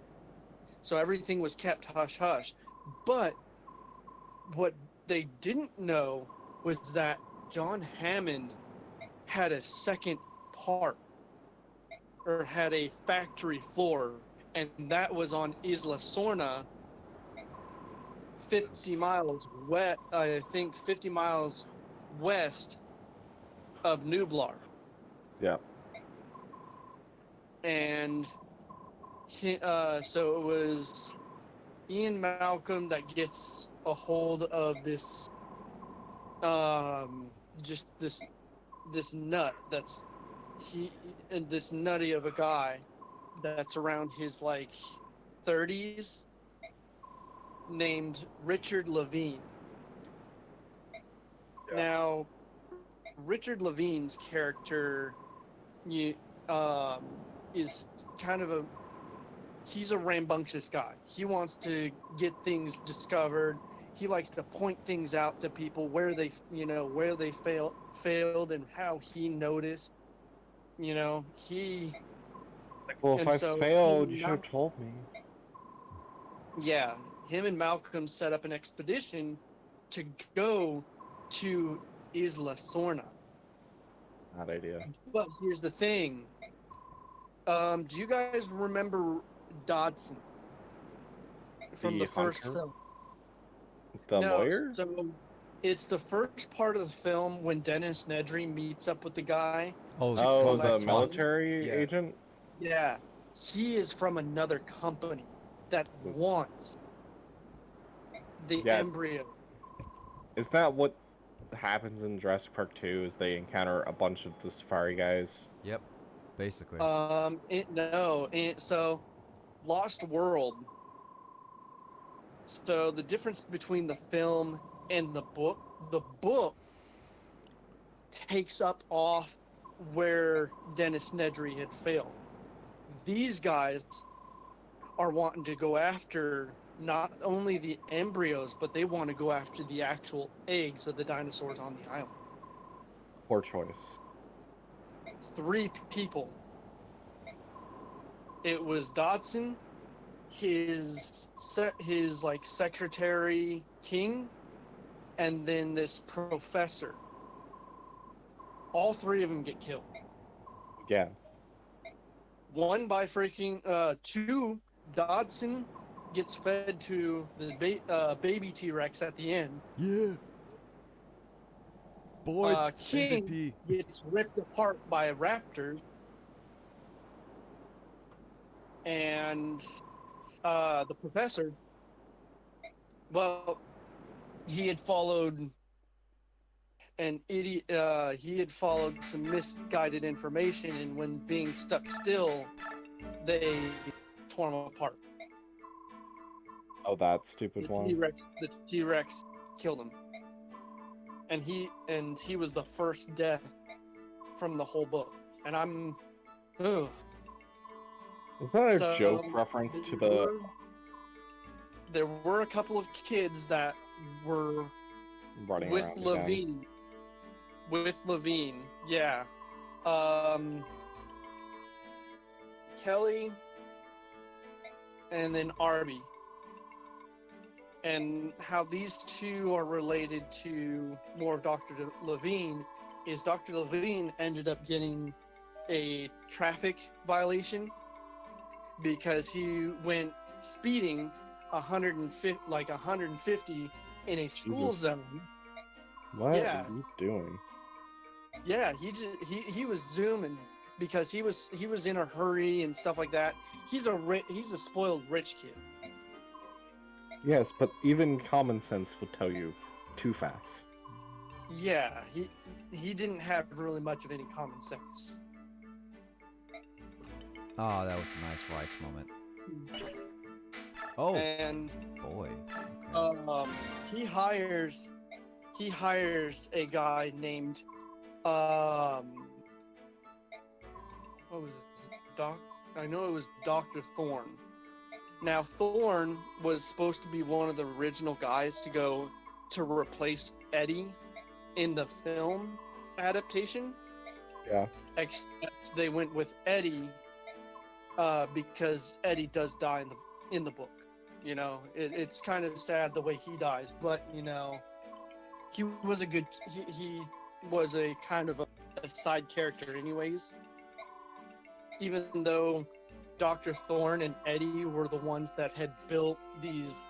I: So everything was kept hush-hush. But what they didn't know was that John Hammond had a second part, or had a factory floor, and that was on Isla Sorna, 50 miles west, I think 50 miles west of Nublar.
B: Yeah.
I: And so it was Ian Malcolm that gets a hold of this, just this nut that's this nutty of a guy that's around his like 30s, named Richard Levine.
B: Yeah.
I: Now, Richard Levine's character, is kind of he's a rambunctious guy. He wants to get things discovered. He likes to point things out to people where they failed and how he noticed. You know,
B: Well, if
I: And
B: I
I: so
B: failed,
I: he
B: you should have told me.
I: yeah, him and Malcolm set up an expedition to go to Isla Sorna.
B: Bad idea.
I: But here's the thing. Do you guys remember Dodson from
B: The
I: the first
B: hunter?
I: film?
B: The
I: No,
B: lawyer?
I: So it's the first part of the film when Dennis Nedry meets up with the guy.
A: Oh,
B: Oh,
I: collect
B: the
I: funds.
B: military
A: Yeah.
B: agent?
I: Yeah, he is from another company that wants the
B: Yeah.
I: embryo.
B: Is that what happens in Jurassic Park 2? Is they encounter a bunch of the safari guys?
A: Yep. Basically.
I: So Lost World. So the difference between the film and the book takes up off where Dennis Nedry had failed. These guys are wanting to go after not only the embryos, but they want to go after the actual eggs of the dinosaurs on the island.
B: Poor choice.
I: 3 people. It was Dodson, his like secretary King, and then this professor. All 3 of them get killed.
B: Yeah.
I: 1 by freaking 2. Dodson gets fed to the baby T-Rex at the end.
A: Yeah. Boy,
I: King
A: MVP.
I: gets ripped apart by raptors, and the professor, well, he had followed an idiot. He had followed some misguided information, and when being stuck still, they tore him apart.
B: Oh, that stupid
I: The
B: one.
I: T-Rex killed him, and he was the first death from the whole book. And I'm, ugh.
B: Is that a
I: So,
B: joke reference to the
I: There were a couple of kids that were
B: running
I: with
B: around again?
I: Levine. With Levine, yeah. Kelly, and then Arby. And how these two are related to more of Dr. Levine is Dr. Levine ended up getting a traffic violation because he went speeding 150 in a school
B: Jesus.
I: zone.
B: What
I: Yeah.
B: are you doing?
I: Yeah, he was zooming because he was in a hurry and stuff like that. He's a spoiled rich kid.
B: Yes, but even common sense would tell you too fast.
I: Yeah, he didn't have really much of any common sense.
A: Oh, that was a nice Rice moment. Oh,
I: And
A: boy. Okay.
I: he hires a guy named what was it? I know it was Dr. Thorne. Now Thorne was supposed to be one of the original guys to go to replace Eddie in the film adaptation.
B: Yeah.
I: Except they went with Eddie because Eddie does die in the book. You know, it's kind of sad the way he dies, but you know, he was a good. He was a kind of a side character, anyways. Even though Dr. Thorne and Eddie were the ones that had built these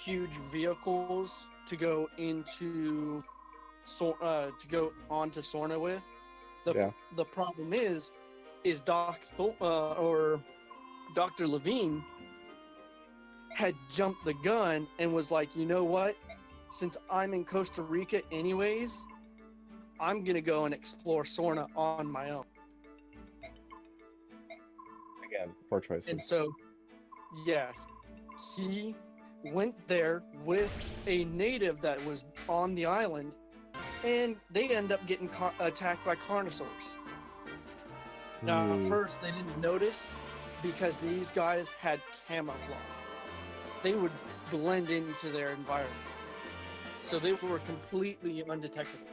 I: huge vehicles to go into to go onto Sorna with. The problem is Dr. Levine had jumped the gun and was like, you know what? Since I'm in Costa Rica anyways, I'm gonna go and explore Sorna on my own.
B: Again, poor choices.
I: And so, yeah, he went there with a native that was on the island, and they end up getting attacked by carnosaurs. Now, at first, they didn't notice because these guys had camouflage. They would blend into their environment. So they were completely undetectable.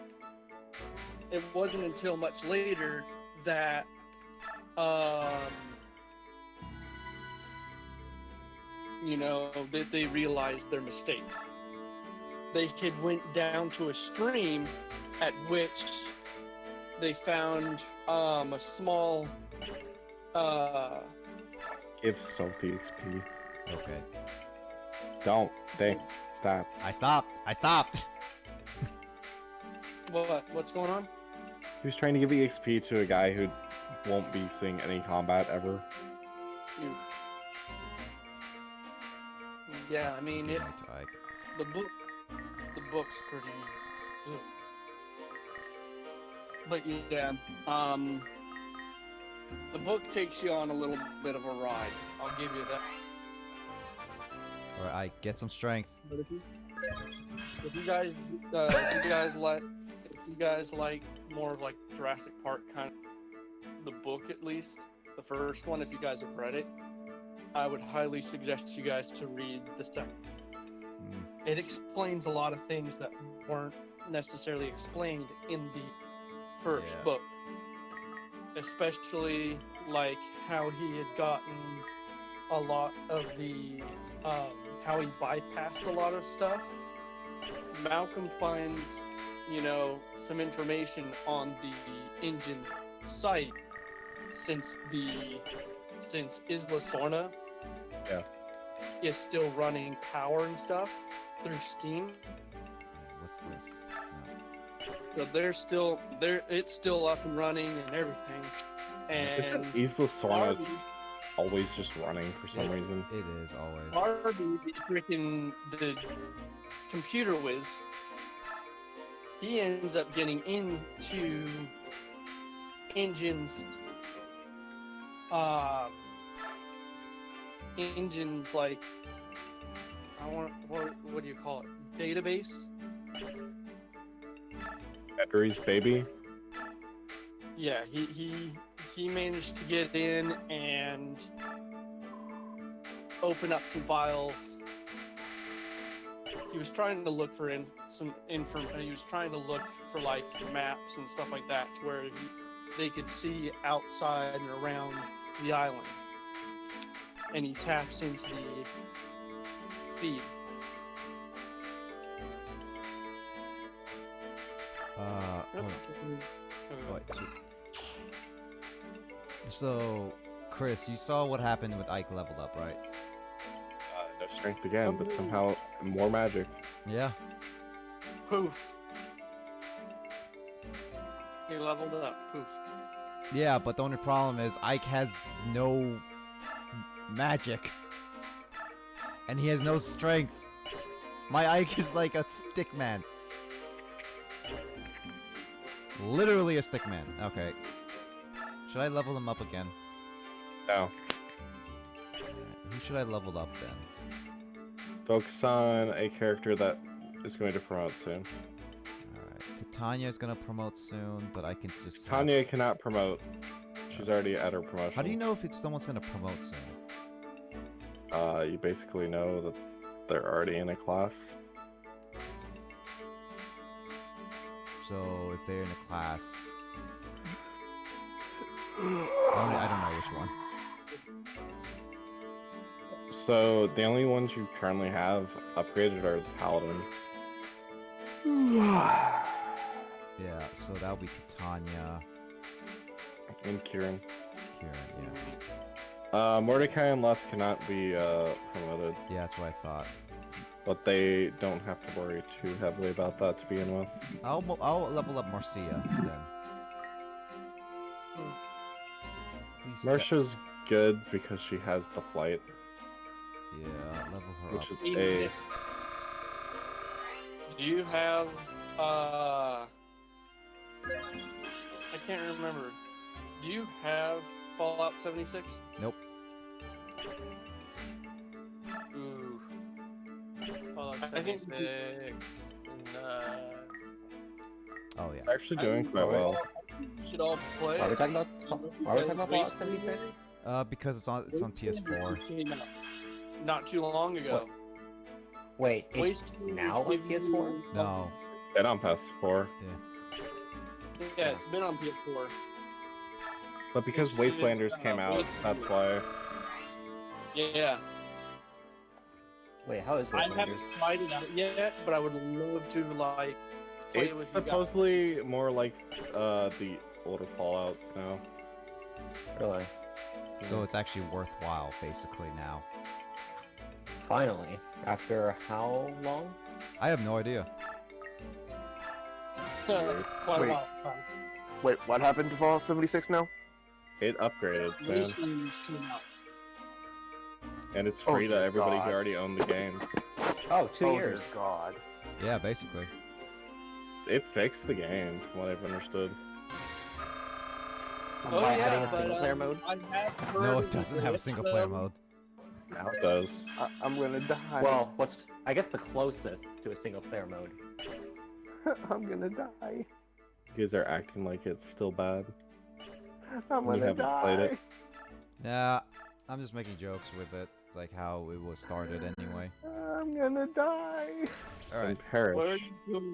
I: It wasn't until much later that you know, that they realized their mistake. They had went down to a stream at which they found a small
B: Give Salty XP.
A: Okay.
B: Don't. Stop.
A: I stopped.
I: What's going on?
B: He was trying to give EXP to a guy who won't be seeing any combat ever.
I: Oof. Yeah, I mean it. The book's pretty. Ugh. But yeah, the book takes you on a little bit of a ride. I'll give you that.
A: Alright, I get some strength.
I: But if you guys like more of like Jurassic Park kind of the book, at least the first one, if you guys have read it, I would highly suggest you guys to read the second. It explains a lot of things that weren't necessarily explained in the first book, especially like how he had gotten a lot of the how he bypassed a lot of stuff. Malcolm finds, you know, some information on the engine site since Isla Sorna is still running power and stuff through steam.
A: What's this?
I: So it's still up and running and everything. And
B: Isla Sorna is always just running for some reason.
A: It is always.
I: Barbie, the computer whiz, he ends up getting into engines, engines like what do you call it? Database.
B: Battery's baby.
I: Yeah, he managed to get in and open up some files. He was trying to look for some information. He was trying to look for like maps and stuff like that, to where they could see outside and around the island. And he taps into the feed.
A: Hold on. Wait, so, Chris, you saw what happened with Ike leveled up, right?
B: No strength again, but somehow more magic.
A: Yeah.
I: Poof. He leveled up. Poof.
A: Yeah, but the only problem is Ike has no magic. And he has no strength. My Ike is like a stick man. Literally a stick man. Okay. Should I level him up again?
B: No.
A: Who should I level up then?
B: Focus on a character that is going to promote soon.
A: Alright. Titania is gonna promote soon, but I can just...
B: Tanya cannot promote. She's already at her promotion.
A: How do you know if someone's gonna promote soon?
B: You basically know that they're already in a class.
A: So, if they're in a class... I don't know which one.
B: So, the only ones you currently have upgraded are the Paladin.
A: Yeah, so that'll be Titania.
B: And Kieran.
A: Yeah.
B: Mordecai and Leth cannot be promoted.
A: Yeah, that's what I thought.
B: But they don't have to worry too heavily about that to begin with.
A: I'll level up Marcia then. Please
B: Marcia's good because she has the flight,
A: yeah, level her
B: which
A: up.
B: is a...
I: Do you have I can't remember. Do you have Fallout 76?
A: Nope.
I: Ooh.
H: Fallout
I: I think
H: 76.
A: Oh yeah.
B: It's actually doing quite well.
I: We should all play.
C: Are we talking about Fallout 76?
A: Because it's on PS4.
I: Not too long ago.
C: Wait, it's
I: Waste
C: now on PS4?
A: No.
B: Get on PS4.
I: Yeah, it's been on PS4.
B: But because Wastelanders came out, that's why.
I: Yeah.
C: Wait, how is
I: I
C: Wastelanders?
I: haven't tried it out yet, but I would love to like play
B: It's
I: with you guys.
B: supposedly more like the older Fallouts now.
C: Really?
A: So it's actually worthwhile, basically, now.
C: Finally. After how long?
A: I have no idea.
I: Quite a
E: Wait.
I: while.
E: Wait, what happened to Fallout 76 now?
B: It upgraded, man.
I: Wastelanders came out.
B: And it's free to
E: dear
B: everybody
E: God.
B: who already owned the game.
C: Oh, 2
E: Oh,
C: years.
E: dear God.
A: Yeah, basically.
B: It fixed the game, from what I've understood.
C: By adding a single-player mode?
I: I have heard
A: No,
I: of
A: it doesn't have a single-player mode.
B: Now it does.
E: I'm gonna die.
C: Well, what's I guess the closest to a single-player mode.
E: I'm gonna die.
B: You guys are acting like it's still bad.
E: I'm
B: when you
E: gonna
B: haven't played
E: die.
B: it.
A: Yeah, I'm just making jokes with it, like how it was started anyway.
E: I'm gonna die.
A: Alright.
B: And perish.
I: Where are you